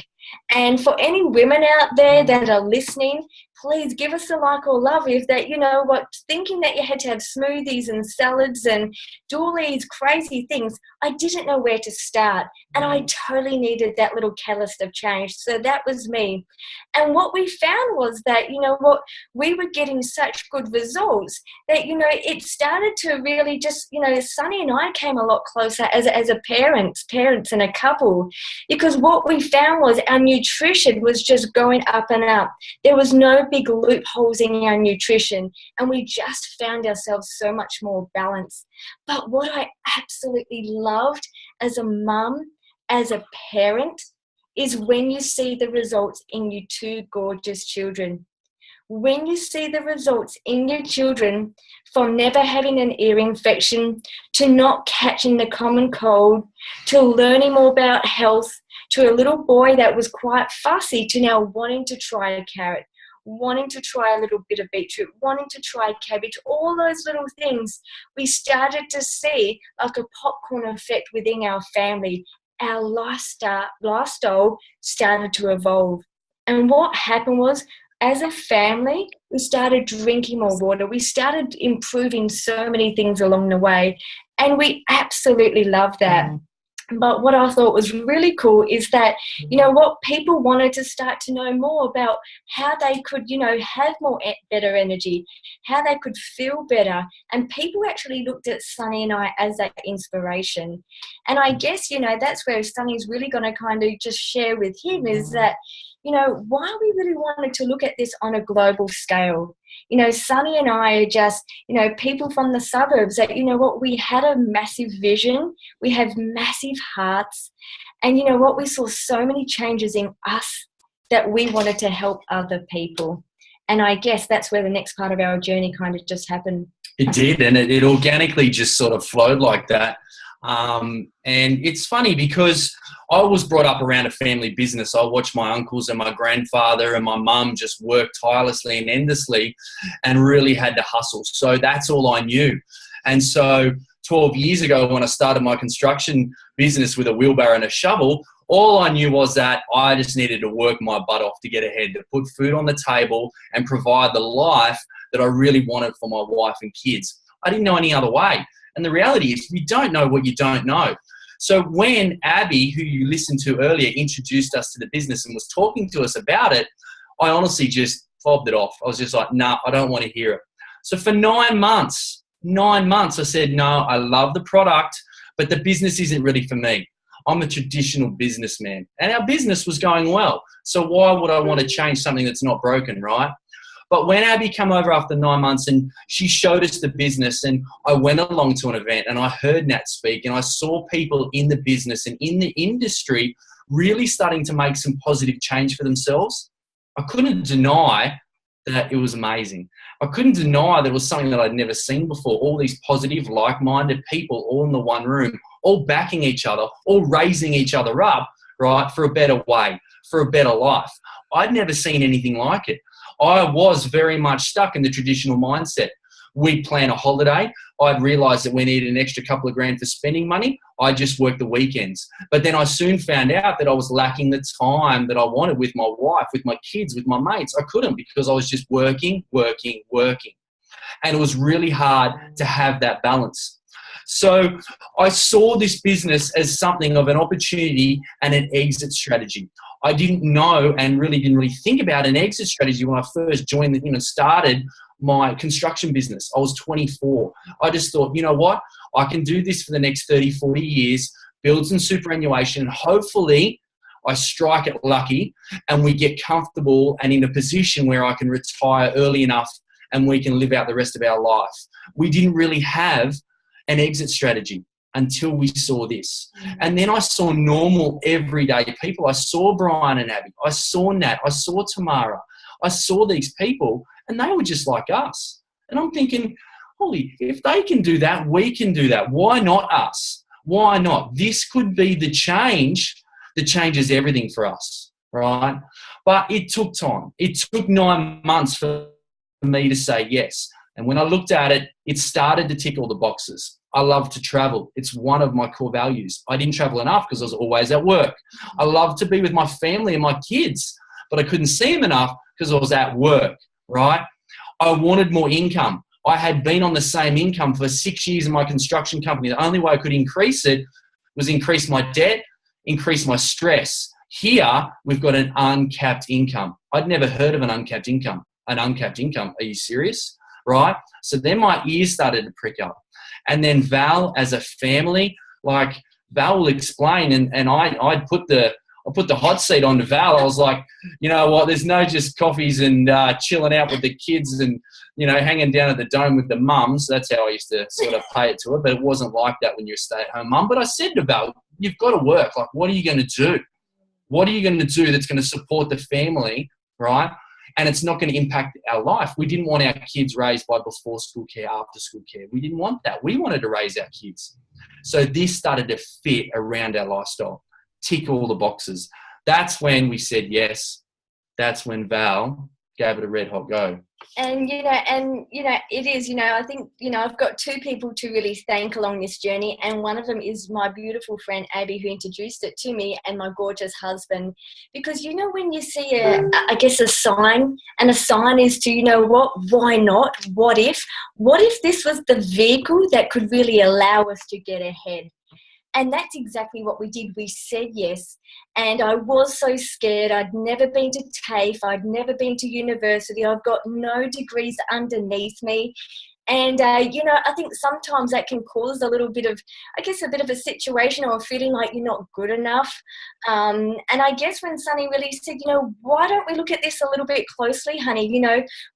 And for any women out there that are listening, please give us a like or love if that, thinking that you had to have smoothies and salads and do all these crazy things, I didn't know where to start. And I totally needed that little catalyst of change. So that was me. And what we found was that, we were getting such good results that, it started to really just, Sunny and I came a lot closer as a parents and a couple, because what we found was our nutrition was just going up and up. There was no big loopholes in our nutrition, and we just found ourselves so much more balanced. But what I absolutely loved as a mum, as a parent, is when you see the results in your 2 gorgeous children. When you see the results in your children, from never having an ear infection, to not catching the common cold, to learning more about health, to a little boy that was quite fussy, to now wanting to try a carrot, wanting to try a little bit of beetroot, wanting to try cabbage, all those little things, we started to see like a popcorn effect within our family. Our lifestyle started to evolve. And what happened was, as a family, we started drinking more water. We started improving so many things along the way. And we absolutely love that. But what I thought was really cool is that, people wanted to start to know more about how they could, have better energy, how they could feel better. And people actually looked at Sunny and I as that inspiration. And I guess, that's where Sunny's really going to kind of just share with him is that, why we really wanted to look at this on a global scale. Sunny and I are just, people from the suburbs that, we had a massive vision. We have massive hearts. And we saw so many changes in us that we wanted to help other people. And I guess that's where the next part of our journey kind of just happened. It did, and it organically just sort of flowed like that. And it's funny because I was brought up around a family business. I watched my uncles and my grandfather and my mum just work tirelessly and endlessly and really had to hustle. So that's all I knew. And so 12 years ago when I started my construction business with a wheelbarrow and a shovel, all I knew was that I just needed to work my butt off to get ahead, to put food on the table and provide the life that I really wanted for my wife and kids. I didn't know any other way. And the reality is you don't know what you don't know. So when Abby, who you listened to earlier, introduced us to the business and was talking to us about it, I honestly just fobbed it off. I was just like, nah, I don't want to hear it. So for 9 months, I said, no, I love the product, but the business isn't really for me. I'm a traditional businessman. And our business was going well. So why would I want to change something that's not broken, right? But when Abby came over after 9 months and she showed us the business, and I went along to an event and I heard Nat speak and I saw people in the business and in the industry really starting to make some positive change for themselves, I couldn't deny that it was amazing. I couldn't deny that it was something that I'd never seen before. All these positive, like-minded people all in the one room, all backing each other, all raising each other up, right, for a better way, for a better life. I'd never seen anything like it. I was very much stuck in the traditional mindset. we'd plan a holiday. I'd realise that we needed an extra couple of grand for spending money. I just worked the weekends. But then I soon found out that I was lacking the time that I wanted with my wife, with my kids, with my mates. I couldn't, because I was just working. And it was really hard to have that balance. So I saw this business as something of an opportunity and an exit strategy. I didn't know and didn't really think about an exit strategy when I first joined started my construction business. I was 24. I just thought, you know what? I can do this for the next 30, 40 years, build some superannuation, and hopefully I strike it lucky and we get comfortable and in a position where I can retire early enough and we can live out the rest of our life. We didn't really have an exit strategy until we saw this. And then I saw normal, everyday people. I saw Brian and Abby. I saw Nat. I saw Tamara. I saw these people, and they were just like us. And I'm thinking, holy, if they can do that, we can do that. Why not us? Why not? This could be the change that changes everything for us, right? But it took time. It took 9 months for me to say yes. And when I looked at it, it started to tick all the boxes. I love to travel. It's one of my core values. I didn't travel enough because I was always at work. I love to be with my family and my kids, but I couldn't see them enough because I was at work, right? I wanted more income. I had been on the same income for 6 years in my construction company. The only way I could increase it was increase my debt, increase my stress. Here, we've got an uncapped income. I'd never heard of an uncapped income. An uncapped income. Are you serious? Right? So then my ears started to prick up. And then Val, as a family, like Val will explain, and I put the hot seat on to Val. I was like, you know what, there's no just coffees and chilling out with the kids and, hanging down at the dome with the mums. That's how I used to sort of pay it to her, but it wasn't like that when you're a stay-at-home mum. But I said to Val, you've got to work. Like, what are you going to do? What are you going to do that's going to support the family, right? And it's not going to impact our life. We didn't want our kids raised by before school care, after school care. We didn't want that. We wanted to raise our kids. So this started to fit around our lifestyle, tick all the boxes. That's when we said yes. That's when Val gave it a red hot go. And it is, I think, I've got two people to really thank along this journey. And one of them is my beautiful friend, Abby, who introduced it to me, and my gorgeous husband. Because, when you see a sign, and a sign is to, why not? What if this was the vehicle that could really allow us to get ahead? And that's exactly what we did. We said yes. And I was so scared. I'd never been to TAFE. I'd never been to university. I've got no degrees underneath me. And, I think sometimes that can cause a little bit of, a bit of a situation or a feeling like you're not good enough. And I guess when Sunny really said, why don't we look at this a little bit closely, honey?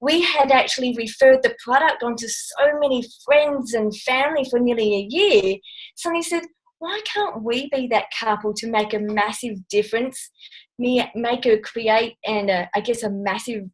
We had actually referred the product onto so many friends and family for nearly a year. Sunny said, why can't we be that couple to make a massive difference, create a massive,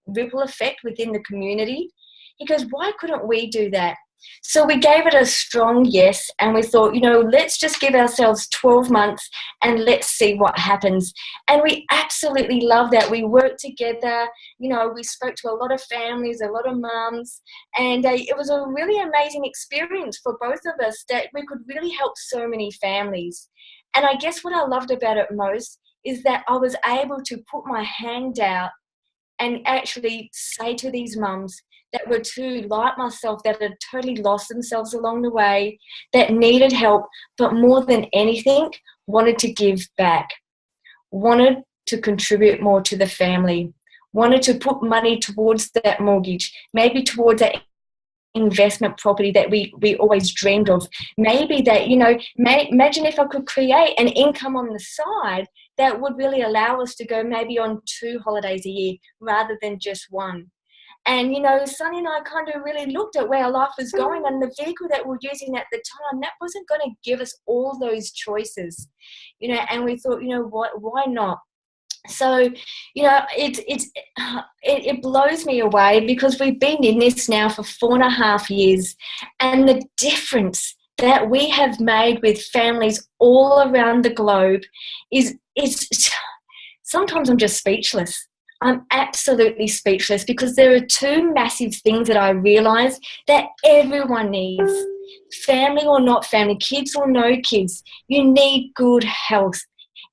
ripple effect within the community? He goes, why couldn't we do that? So we gave it a strong yes, and we thought, let's just give ourselves 12 months and let's see what happens. And we absolutely love that. We worked together, we spoke to a lot of families, a lot of mums, and it was a really amazing experience for both of us that we could really help so many families. And I guess what I loved about it most is that I was able to put my hand out and actually say to these mums that were too like myself, that had totally lost themselves along the way, that needed help, but more than anything, wanted to give back, wanted to contribute more to the family, wanted to put money towards that mortgage, maybe towards that investment property that we always dreamed of. Maybe that, imagine if I could create an income on the side that would really allow us to go maybe on 2 holidays a year rather than just 1. And, Sunny and I kind of really looked at where our life was going, and the vehicle that we're using at the time, that wasn't going to give us all those choices, and we thought, why not? So, it blows me away because we've been in this now for 4.5 years, and the difference that we have made with families all around the globe is sometimes I'm just speechless. I'm absolutely speechless, because there are two massive things that I realised that everyone needs. Family or not family, kids or no kids, you need good health.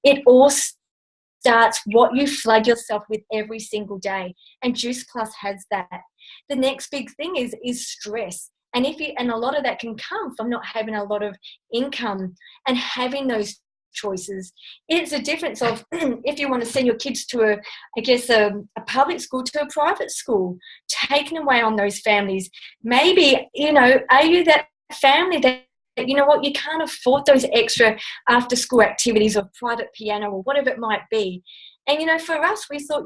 It all starts what you flood yourself with every single day, and Juice Plus has that. The next big thing is stress. And a lot of that can come from not having a lot of income and having those choices. It's a difference of if you want to send your kids to a public school to a private school, taking away on those families. Maybe, are you that family that, you know what, you can't afford those extra after school activities of private piano or whatever it might be. And, for us, we thought,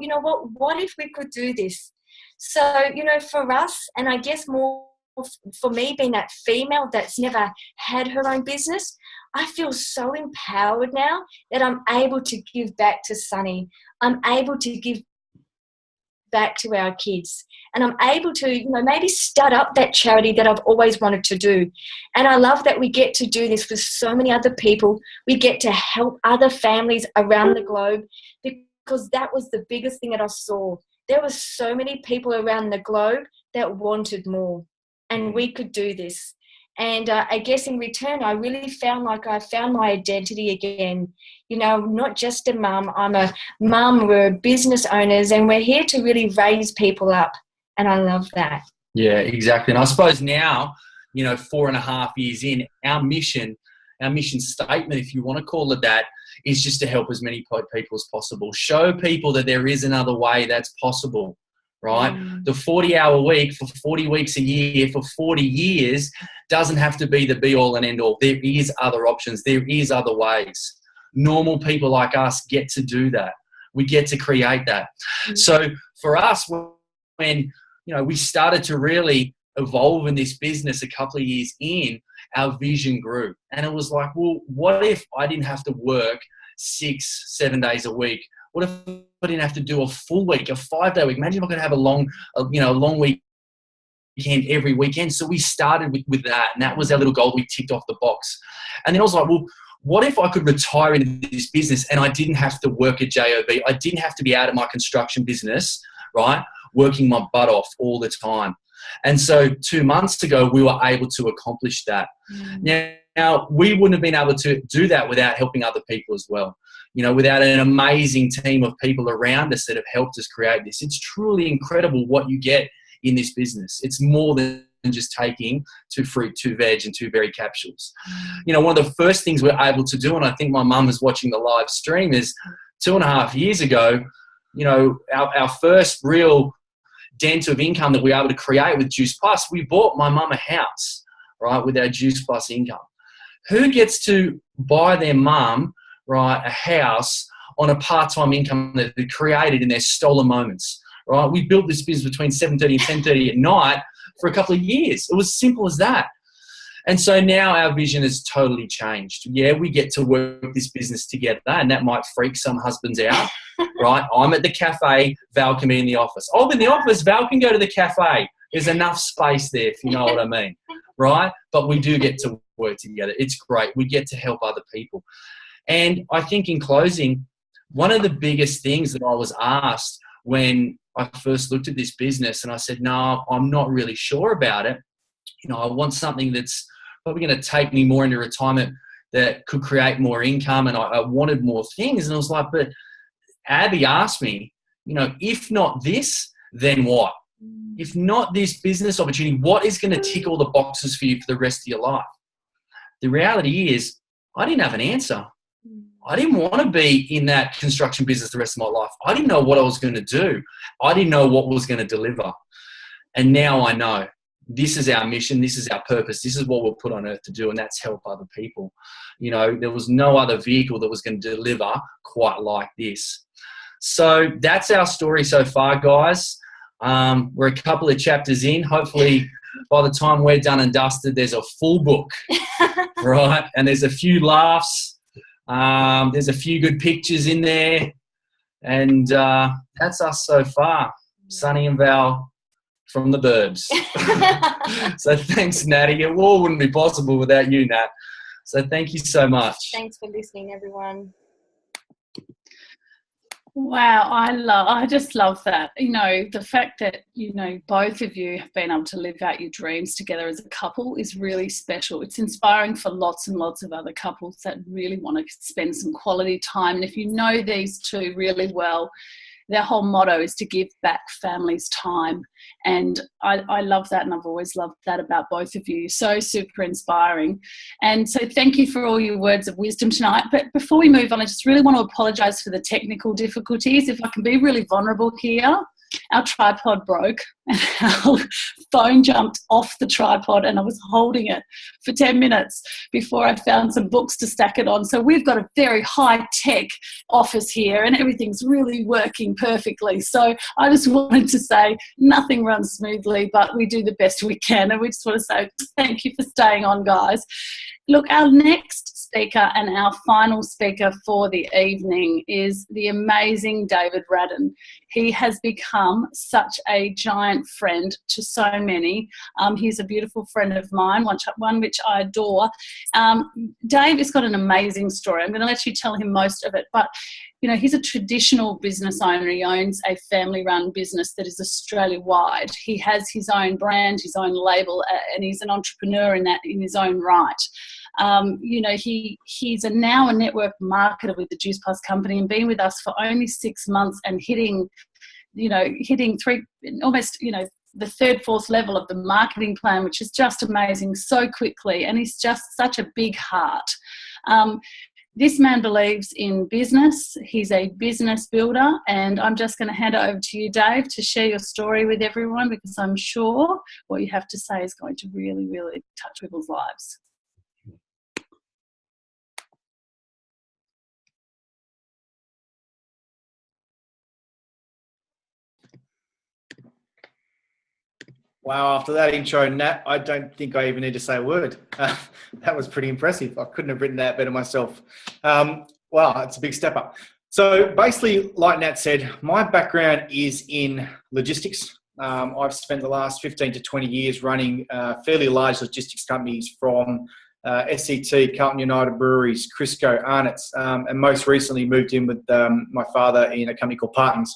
what if we could do this? So, for us, and I guess more for me being that female that's never had her own business, I feel so empowered now that I'm able to give back to Sunny. I'm able to give back to our kids. And I'm able to, maybe start up that charity that I've always wanted to do. And I love that we get to do this with so many other people. We get to help other families around the globe, because that was the biggest thing that I saw. There were so many people around the globe that wanted more, and we could do this. And I guess in return, I really found like I found my identity again. Not just a mum. I'm a mum. We're business owners, and we're here to really raise people up. And I love that. Yeah, exactly. And I suppose now, 4.5 years in, our mission statement, if you want to call it that, is just to help as many people as possible. Show people that there is another way that's possible. Right? The 40-hour week for 40 weeks a year for 40 years doesn't have to be the be-all and end-all. There is other options. There is other ways. Normal people like us get to do that. We get to create that. So for us, when we started to really evolve in this business a couple of years in, our vision grew. And it was like, well, what if I didn't have to work 6-7 days a week? What if I didn't have to do a full week, a 5-day week? Imagine if I could have a long weekend every weekend. So we started with that, and that was our little goal we ticked off the box. And then I was like, well, what if I could retire into this business and I didn't have to work a job? I didn't have to be out of my construction business, right, working my butt off all the time. And so 2 months ago, we were able to accomplish that. Now, we wouldn't have been able to do that without helping other people as well. Without an amazing team of people around us that have helped us create this. It's truly incredible what you get in this business. It's more than just taking 2 fruit, 2 veg, and 2 berry capsules. One of the first things we're able to do, and I think my mum is watching the live stream, is 2.5 years ago, our first real dent of income that we were able to create with Juice Plus, we bought my mum a house, right, with our Juice Plus income. Who gets to buy their mum, right, a house on a part-time income that they created in their stolen moments, right? We built this business between 7:30 and 10:30 at night for a couple of years. It was as simple as that. And so now our vision has totally changed. Yeah, we get to work this business together, and that might freak some husbands out, right? I'm at the cafe, Val can be in the office. I'll be in the office, Val can go to the cafe. There's enough space there, if you know what I mean, right? But we do get to work together. It's great. We get to help other people. And I think in closing, one of the biggest things that I was asked when I first looked at this business, and I said, no, I'm not really sure about it. I want something that's probably going to take me more into retirement that could create more income, and I wanted more things. And I was like, but Abby asked me, if not this, then what? If not this business opportunity, what is going to tick all the boxes for you for the rest of your life? The reality is, I didn't have an answer. I didn't want to be in that construction business the rest of my life. I didn't know what I was going to do. I didn't know what was going to deliver. And now I know. This is our mission. This is our purpose. This is what we're put on earth to do, and that's help other people. There was no other vehicle that was going to deliver quite like this. So that's our story so far, guys. We're a couple of chapters in. Hopefully, by the time we're done and dusted, there's a full book, right? And there's a few laughs. There's a few good pictures in there. And that's us so far. Sunny and Val from the Burbs. So thanks, Natty. It all wouldn't be possible without you, Nat. So thank you so much. Thanks for listening, everyone. Wow, I just love that. You know, the fact that, you know, both of you have been able to live out your dreams together as a couple is really special. It's inspiring for lots and lots of other couples that really want to spend some quality time. And if you know these two really well, their whole motto is to give back families time. And I love that, and I've always loved that about both of you. So super inspiring. And so thank you for all your words of wisdom tonight. But before we move on, I just really want to apologise for the technical difficulties. If I can be really vulnerable here, our tripod broke and our phone jumped off the tripod, and I was holding it for 10 minutes before I found some books to stack it on. So we've got a very high-tech office here and everything's really working perfectly. So I just wanted to say nothing runs smoothly, but we do the best we can. And we just want to say thank you for staying on, guys. Look, our next speaker and our final speaker for the evening is the amazing David Radden. He has become such a giant friend to so many. He's a beautiful friend of mine, one which I adore. Dave has got an amazing story. I'm going to let you tell him most of it, but you know, he's a traditional business owner. He owns a family-run business that is Australia-wide. He has his own brand, his own label, and he's an entrepreneur in his own right. You know, he's now a network marketer with the Juice Plus company and been with us for only 6 months and hitting three, almost, you know, the third, fourth level of the marketing plan, which is just amazing so quickly. And he's just such a big heart. This man believes in business. He's a business builder, and I'm just going to hand it over to you, Dave, to share your story with everyone, because I'm sure what you have to say is going to really, really touch people's lives. Wow, after that intro, Nat, I don't think I even need to say a word. That was pretty impressive. I couldn't have written that better myself. Wow, it's a big step up. So basically, like Nat said, my background is in logistics. I've spent the last 15 to 20 years running fairly large logistics companies from SCT, Carlton United Breweries, Crisco, Arnott's, and most recently moved in with my father in a company called Partons.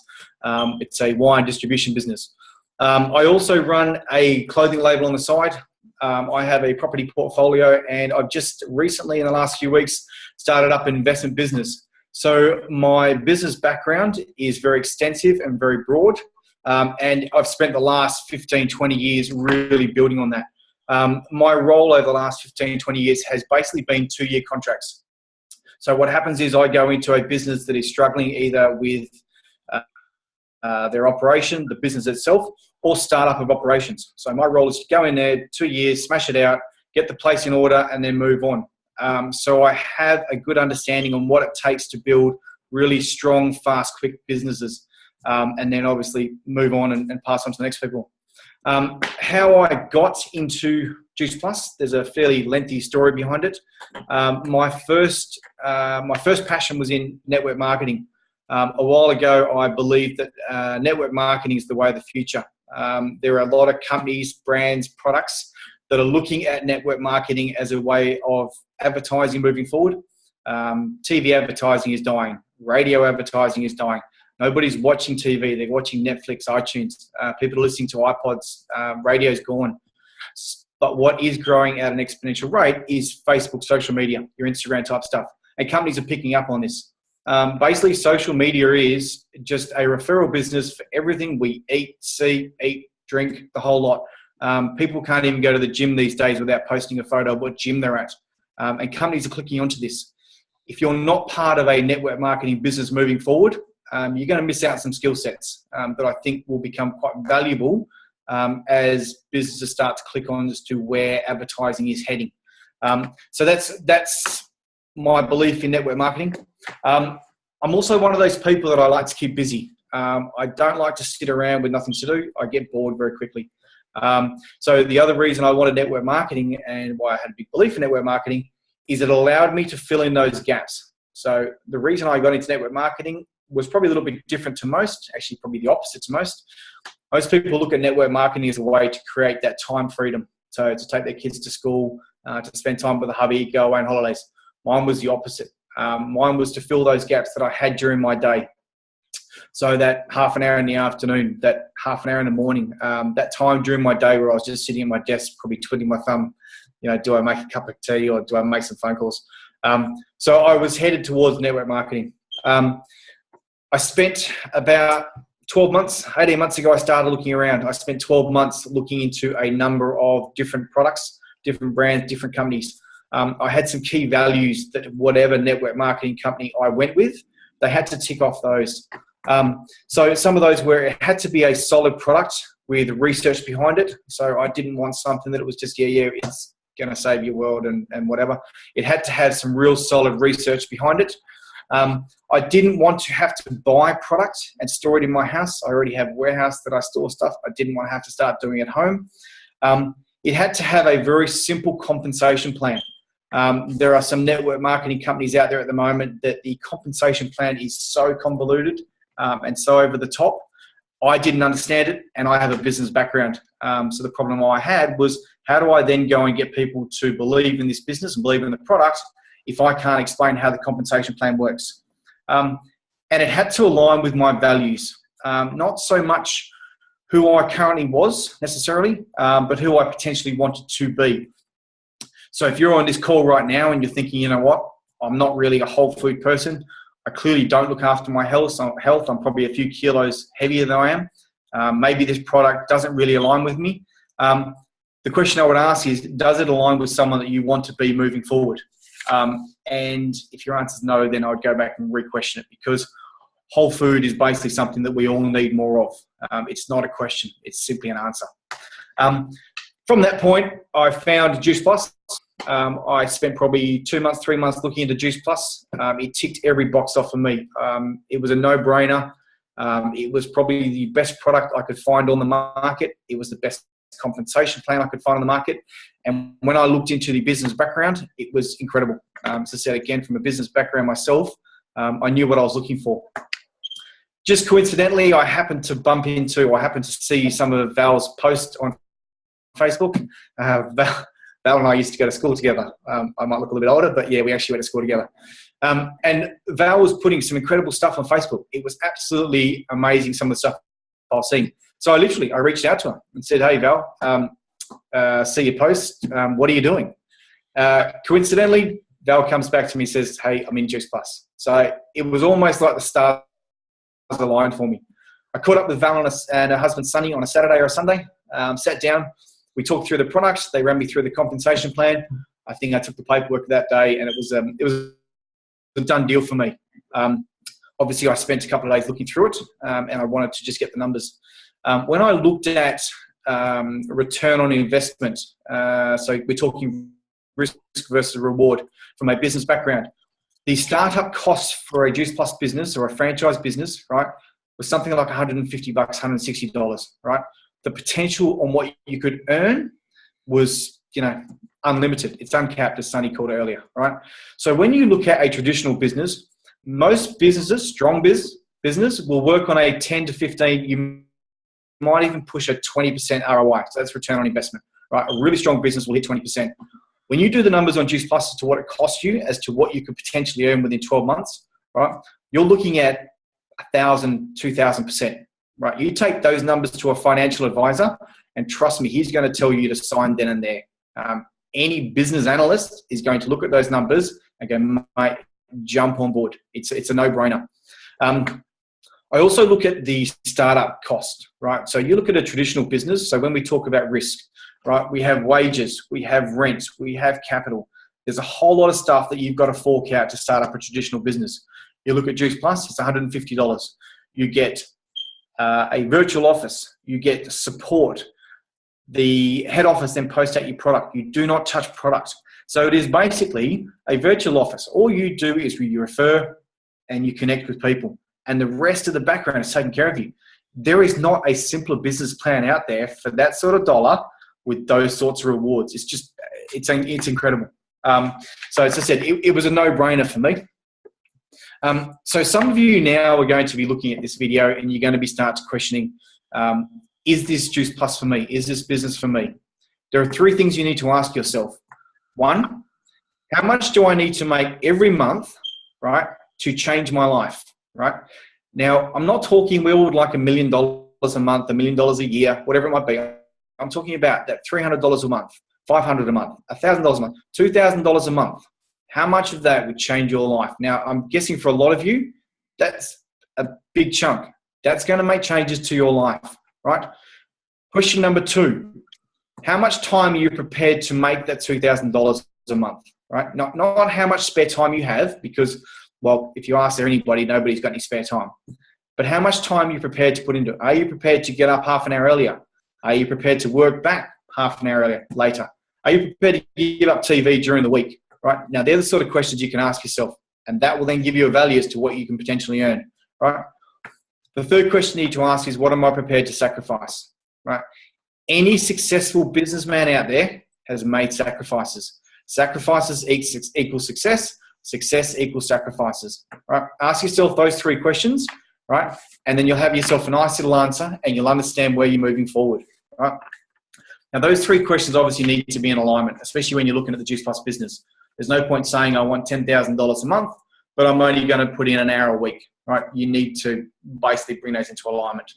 It's a wine distribution business. I also run a clothing label on the side. I have a property portfolio, and I've just recently, in the last few weeks, started up an investment business. So my business background is very extensive and very broad, and I've spent the last 15, 20 years really building on that. My role over the last 15, 20 years has basically been 2-year contracts. So what happens is I go into a business that is struggling either with their operation, the business itself, or startup of operations. So my role is to go in there, 2 years, smash it out, get the place in order, and then move on. So I have a good understanding on what it takes to build really strong, fast, quick businesses, and then obviously move on and pass on to the next people. How I got into Juice Plus, there's a fairly lengthy story behind it. My first passion was in network marketing. A while ago, I believed that network marketing is the way of the future. There are a lot of companies, brands, products that are looking at network marketing as a way of advertising moving forward. TV advertising is dying. Radio advertising is dying. Nobody's watching TV. They're watching Netflix, iTunes. People are listening to iPods. Radio's gone. But what is growing at an exponential rate is Facebook, social media, your Instagram type stuff. And companies are picking up on this. Basically, social media is just a referral business for everything we eat, see, drink, the whole lot. People can't even go to the gym these days without posting a photo of what gym they're at. And companies are clicking onto this. If you're not part of a network marketing business moving forward, you're going to miss out some skill sets that I think will become quite valuable as businesses start to click on as to where advertising is heading. So that's my belief in network marketing. I'm also one of those people that I like to keep busy. I don't like to sit around with nothing to do. I get bored very quickly. So the other reason I wanted network marketing and why I had a big belief in network marketing is it allowed me to fill in those gaps. So the reason I got into network marketing was probably a little bit different to most, actually probably the opposite to most. Most people look at network marketing as a way to create that time freedom. So to take their kids to school, to spend time with the hubby, go away on holidays. Mine was the opposite. Mine was to fill those gaps that I had during my day. So that half an hour in the afternoon, that half an hour in the morning, that time during my day where I was just sitting at my desk, probably twiddling my thumb, do I make a cup of tea or do I make some phone calls? So I was headed towards network marketing. I spent about 12 months, 18 months ago, I started looking around. I spent 12 months looking into a number of different products, different brands, different companies. I had some key values that whatever network marketing company I went with, they had to tick off those. So some of those were, it had to be a solid product with research behind it. So I didn't want something that it was just, it's going to save your world and whatever. It had to have some real solid research behind it. I didn't want to have to buy product and store it in my house. I already have a warehouse that I store stuff. I didn't want to have to start doing it at home. It had to have a very simple compensation plan. There are some network marketing companies out there at the moment that the compensation plan is so convoluted and so over the top. I didn't understand it, and I have a business background. So the problem I had was, how do I then go and get people to believe in this business and believe in the product if I can't explain how the compensation plan works? And it had to align with my values, not so much who I currently was necessarily, but who I potentially wanted to be. So if you're on this call right now and you're thinking, you know what, I'm not really a whole food person. I clearly don't look after my health. I'm probably a few kilos heavier than I am. Maybe this product doesn't really align with me. The question I would ask is, does it align with someone that you want to be moving forward? And if your answer is no, then I would go back and re-question it, because whole food is basically something that we all need more of. It's not a question. It's simply an answer. From that point, I found Juice Plus. I spent probably 2 months, 3 months looking into Juice Plus. It ticked every box off for me. It was a no-brainer. It was probably the best product I could find on the market. It was the best compensation plan I could find on the market. And when I looked into the business background, it was incredible. As I said, again, from a business background myself, I knew what I was looking for. Just coincidentally, I happened to see some of Val's posts on Facebook. Val and I used to go to school together. I might look a little bit older, but yeah, we actually went to school together. And Val was putting some incredible stuff on Facebook. It was absolutely amazing, some of the stuff I was seeing. So I reached out to her and said, hey, Val, see your post. What are you doing? Coincidentally, Val comes back to me and says, hey, I'm in Juice Plus. So it was almost like the stars aligned for me. I caught up with Val and her husband, Sonny, on a Saturday or a Sunday, sat down. We talked through the products. They ran me through the compensation plan. I think I took the paperwork that day, and it was a done deal for me. Obviously, I spent a couple of days looking through it, and I wanted to just get the numbers. When I looked at return on investment, so we're talking risk versus reward from a business background, the startup cost for a Juice Plus business or a franchise business, right, was something like $150, $160, right? The potential on what you could earn was, unlimited. It's uncapped, as Sonny called earlier, right? So when you look at a traditional business, most businesses, strong business, will work on a 10 to 15, you might even push a 20% ROI. So that's return on investment, right? A really strong business will hit 20%. When you do the numbers on Juice Plus as to what it costs you, as to what you could potentially earn within 12 months, right? You're looking at 1,000, 2,000%. Right, you take those numbers to a financial advisor, and trust me, he's going to tell you to sign then and there. Any business analyst is going to look at those numbers and go, mate, jump on board. It's a no-brainer. I also look at the startup cost, right? So you look at a traditional business. So when we talk about risk, right, we have wages, we have rent, we have capital. There's a whole lot of stuff that you've got to fork out to start up a traditional business. You look at Juice Plus, it's $150. You get a virtual office, you get support. The head office then posts out your product. You do not touch product. So it is basically a virtual office. All you do is you refer and you connect with people, and the rest of the background is taken care of you. There is not a simpler business plan out there for that sort of dollar with those sorts of rewards. It's incredible. So as I said, it was a no-brainer for me. So some of you now are going to be looking at this video and you're going to be start questioning, is this Juice Plus for me? Is this business for me? There are 3 things you need to ask yourself. 1, how much do I need to make every month, right, to change my life, right? Now, I'm not talking we all would like $1 million a month, $1 million a year, whatever it might be. I'm talking about that $300 a month, $500 a month, $1,000 a month, $2,000 a month. How much of that would change your life? Now, I'm guessing for a lot of you, that's a big chunk. That's going to make changes to your life, right? Question number 2, how much time are you prepared to make that $2,000 a month, right? Not how much spare time you have, because, well, if you ask anybody, nobody's got any spare time. But how much time are you prepared to put into it? Are you prepared to get up half an hour earlier? Are you prepared to work back half an hour later? Are you prepared to give up TV during the week, right? Now, they're the sort of questions you can ask yourself, and that will then give you a value as to what you can potentially earn, right? The third question you need to ask is, what am I prepared to sacrifice, right? Any successful businessman out there has made sacrifices. Sacrifices equal success. Success equals sacrifices, right? Ask yourself those 3 questions, right? And then you'll have yourself a nice little answer and you'll understand where you're moving forward, right? Now, those 3 questions obviously need to be in alignment, especially when you're looking at the Juice Plus business. There's no point saying I want $10,000 a month, but I'm only going to put in an hour a week, right? You need to basically bring those into alignment.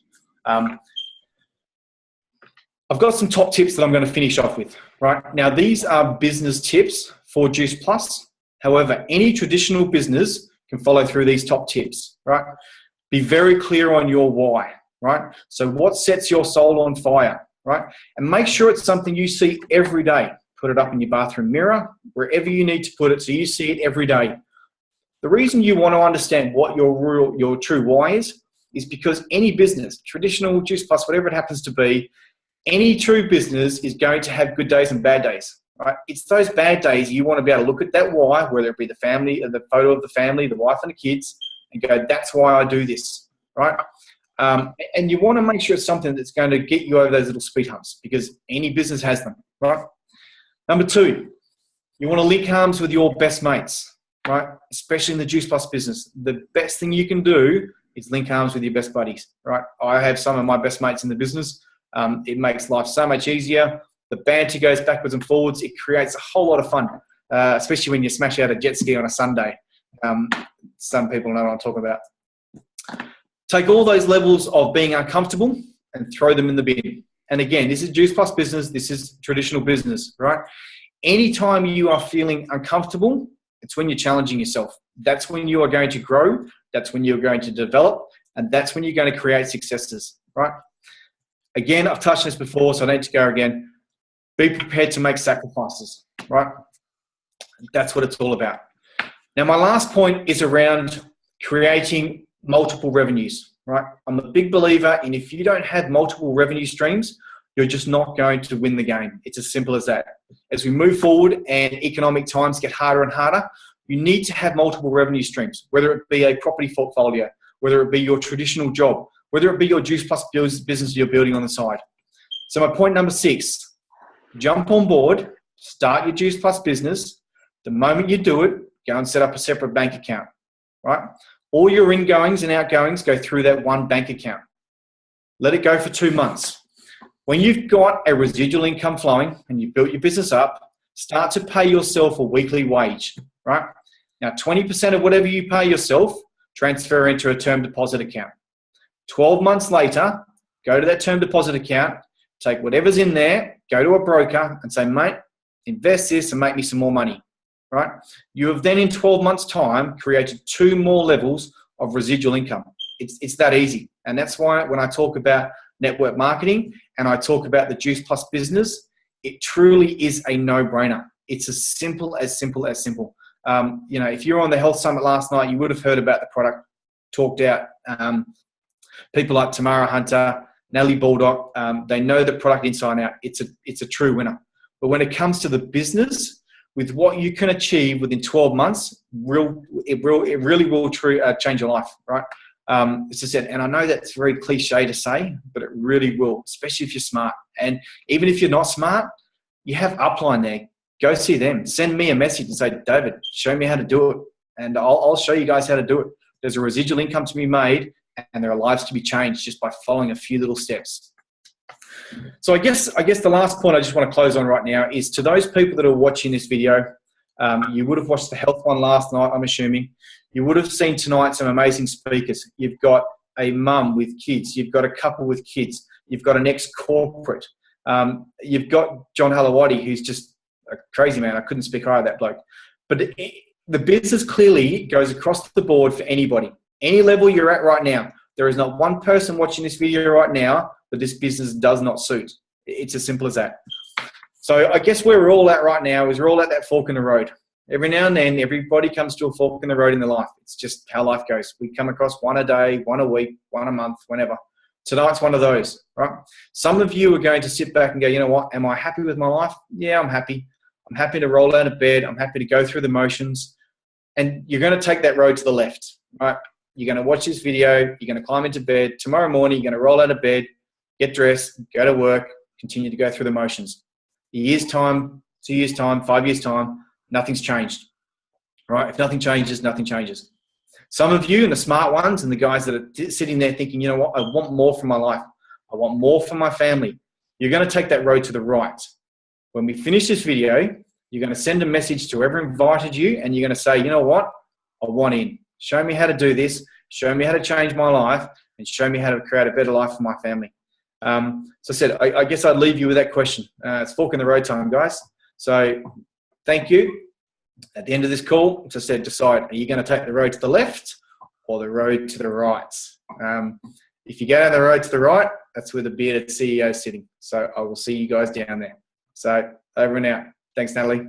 I've got some top tips that I'm going to finish off with, right? Now, these are business tips for Juice Plus. However, any traditional business can follow through these top tips, right? Be very clear on your why, right? So what sets your soul on fire, right? And make sure it's something you see every day. Put it up in your bathroom mirror, wherever you need to put it, so you see it every day. The reason you want to understand what your true why is because any business, traditional, Juice Plus, whatever it happens to be, any true business is going to have good days and bad days, right? It's those bad days you want to be able to look at that why, whether it be the family, the photo of the family, the wife and the kids, and go, that's why I do this, right? And you want to make sure it's something that's going to get you over those little speed humps, because any business has them, right? Number 2, you want to link arms with your best mates, right? Especially in the Juice Plus business. The best thing you can do is link arms with your best buddies, right? I have some of my best mates in the business. It makes life so much easier. The banter goes backwards and forwards. It creates a whole lot of fun, especially when you smash out a jet ski on a Sunday. Some people know what I'm talking about. Take all those levels of being uncomfortable and throw them in the bin. And again, this is Juice Plus business. This is traditional business, right? Anytime you are feeling uncomfortable, it's when you're challenging yourself. That's when you are going to grow. That's when you're going to develop. And that's when you're going to create successes, right? Again, I've touched on this before, so I need to go again. Be prepared to make sacrifices, right? That's what it's all about. Now, my last point is around creating multiple revenues, right? I'm a big believer in if you don't have multiple revenue streams, you're just not going to win the game. It's as simple as that. As we move forward and economic times get harder and harder, you need to have multiple revenue streams, whether it be a property portfolio, whether it be your traditional job, whether it be your Juice Plus business you're building on the side. So my point number 6, jump on board, start your Juice Plus business. The moment you do it, go and set up a separate bank account, right? All your ingoings and outgoings go through that one bank account. Let it go for 2 months. When you've got a residual income flowing and you've built your business up, start to pay yourself a weekly wage, right? Now, 20% of whatever you pay yourself, transfer into a term deposit account. 12 months later, go to that term deposit account, take whatever's in there, go to a broker and say, mate, invest this and make me some more money, right? You have then in 12 months' time created 2 more levels of residual income. It's that easy. And that's why when I talk about network marketing and I talk about the Juice Plus business, it truly is a no-brainer. It's as simple as simple as simple. If you were on the Health Summit last night, you would have heard about the product talked out. People like Tamara Hunter, Nellie Baldock, they know the product inside and out. It's a true winner. But when it comes to the business, with what you can achieve within 12 months, it really will change your life, right? As I said, and I know that's very cliche to say, but it really will, especially if you're smart. And even if you're not smart, you have Upline there. Go see them. Send me a message and say, David, show me how to do it. And I'll show you guys how to do it. There's a residual income to be made and there are lives to be changed just by following a few little steps. So I guess the last point I just want to close on right now is to those people that are watching this video, You would have watched the health one last night, I'm assuming. You would have seen tonight some amazing speakers. You've got a mum with kids. You've got a couple with kids. You've got an ex-corporate. You've got John Halawadi, who's just a crazy man. I couldn't speak higher of that bloke. But the business clearly goes across the board for anybody. Any level you're at right now, there is not one person watching this video right now that this business does not suit. It's as simple as that. So I guess where we're all at right now is we're all at that fork in the road. Every now and then, everybody comes to a fork in the road in their life. It's just how life goes. We come across one a day, one a week, one a month, whenever. Tonight's one of those, right? Some of you are going to sit back and go, you know what? Am I happy with my life? Yeah, I'm happy. I'm happy to roll out of bed. I'm happy to go through the motions. And you're going to take that road to the left, right? You're going to watch this video. You're going to climb into bed. Tomorrow morning, you're going to roll out of bed, get dressed, go to work, continue to go through the motions. A year's time, 2 years' time, 5 years' time, nothing's changed, right? If nothing changes, nothing changes. Some of you and the smart ones and the guys that are sitting there thinking, you know what, I want more from my life. I want more from my family. You're going to take that road to the right. When we finish this video, you're going to send a message to whoever invited you and you're going to say, you know what, I want in. Show me how to do this. Show me how to change my life and show me how to create a better life for my family. So I said, I guess I'd leave you with that question. It's fork in the road time, guys. So thank you. At the end of this call, as I said, decide, are you going to take the road to the left or the road to the right? If you go down the road to the right, that's where the bearded CEO is sitting. So I will see you guys down there. So over and out. Thanks, Natalie.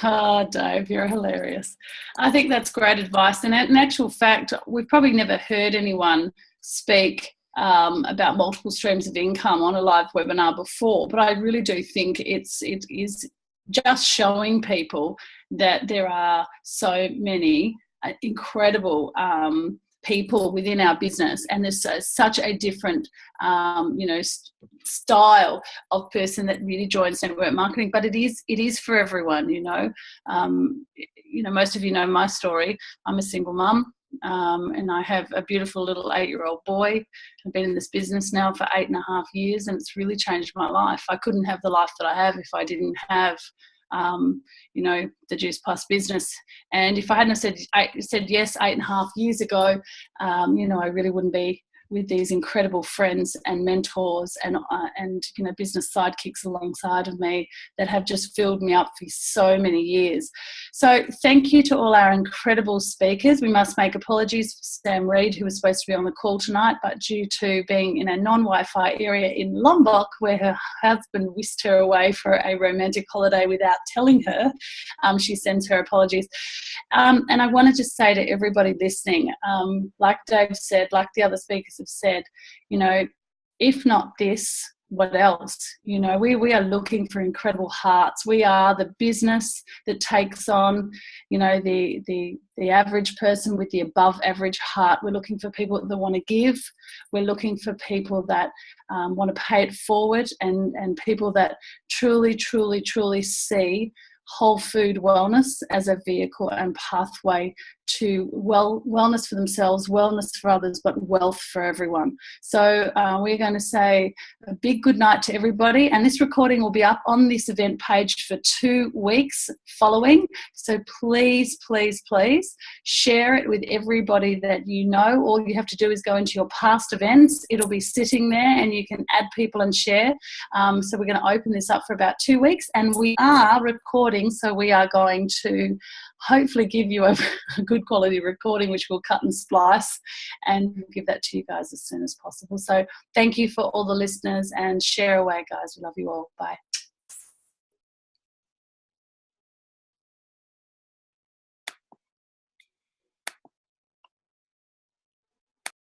Oh, Dave, you're hilarious. I think that's great advice. And in actual fact, we've probably never heard anyone speak about multiple streams of income on a live webinar before, but I really do think it is just showing people that there are so many incredible people within our business, and there's such a different style of person that really joins network marketing, but it is for everyone. Most of you know my story. I'm a single mum, and I have a beautiful little 8-year-old boy. I've been in this business now for 8.5 years, and it's really changed my life. I couldn't have the life that I have if I didn't have the Juice Plus business. And if I hadn't said yes 8.5 years ago, I really wouldn't be with these incredible friends and mentors and business sidekicks alongside of me that have just filled me up for so many years. So thank you to all our incredible speakers. We must make apologies for Sam Reed, who was supposed to be on the call tonight, but due to being in a non-Wi-Fi area in Lombok, where her husband whisked her away for a romantic holiday without telling her, she sends her apologies. And I want to just say to everybody listening, like Dave said, like the other speakers have said, if not this, what else? We are looking for incredible hearts. We are the business that takes on, the average person with the above average heart. We're looking for people that want to give. We're looking for people that want to pay it forward, and people that truly, truly, truly see whole food wellness as a vehicle and pathway to wellness for themselves, wellness for others, but wealth for everyone. So we're going to say a big good night to everybody, and this recording will be up on this event page for 2 weeks following. So please, please, please share it with everybody that you know. All you have to do is go into your past events. It'll be sitting there and you can add people and share. So we're going to open this up for about 2 weeks, and we are recording, so we are going to hopefully give you a good quality recording, which we'll cut and splice and give that to you guys as soon as possible. So thank you for all the listeners, and share away, guys. We love you all. Bye.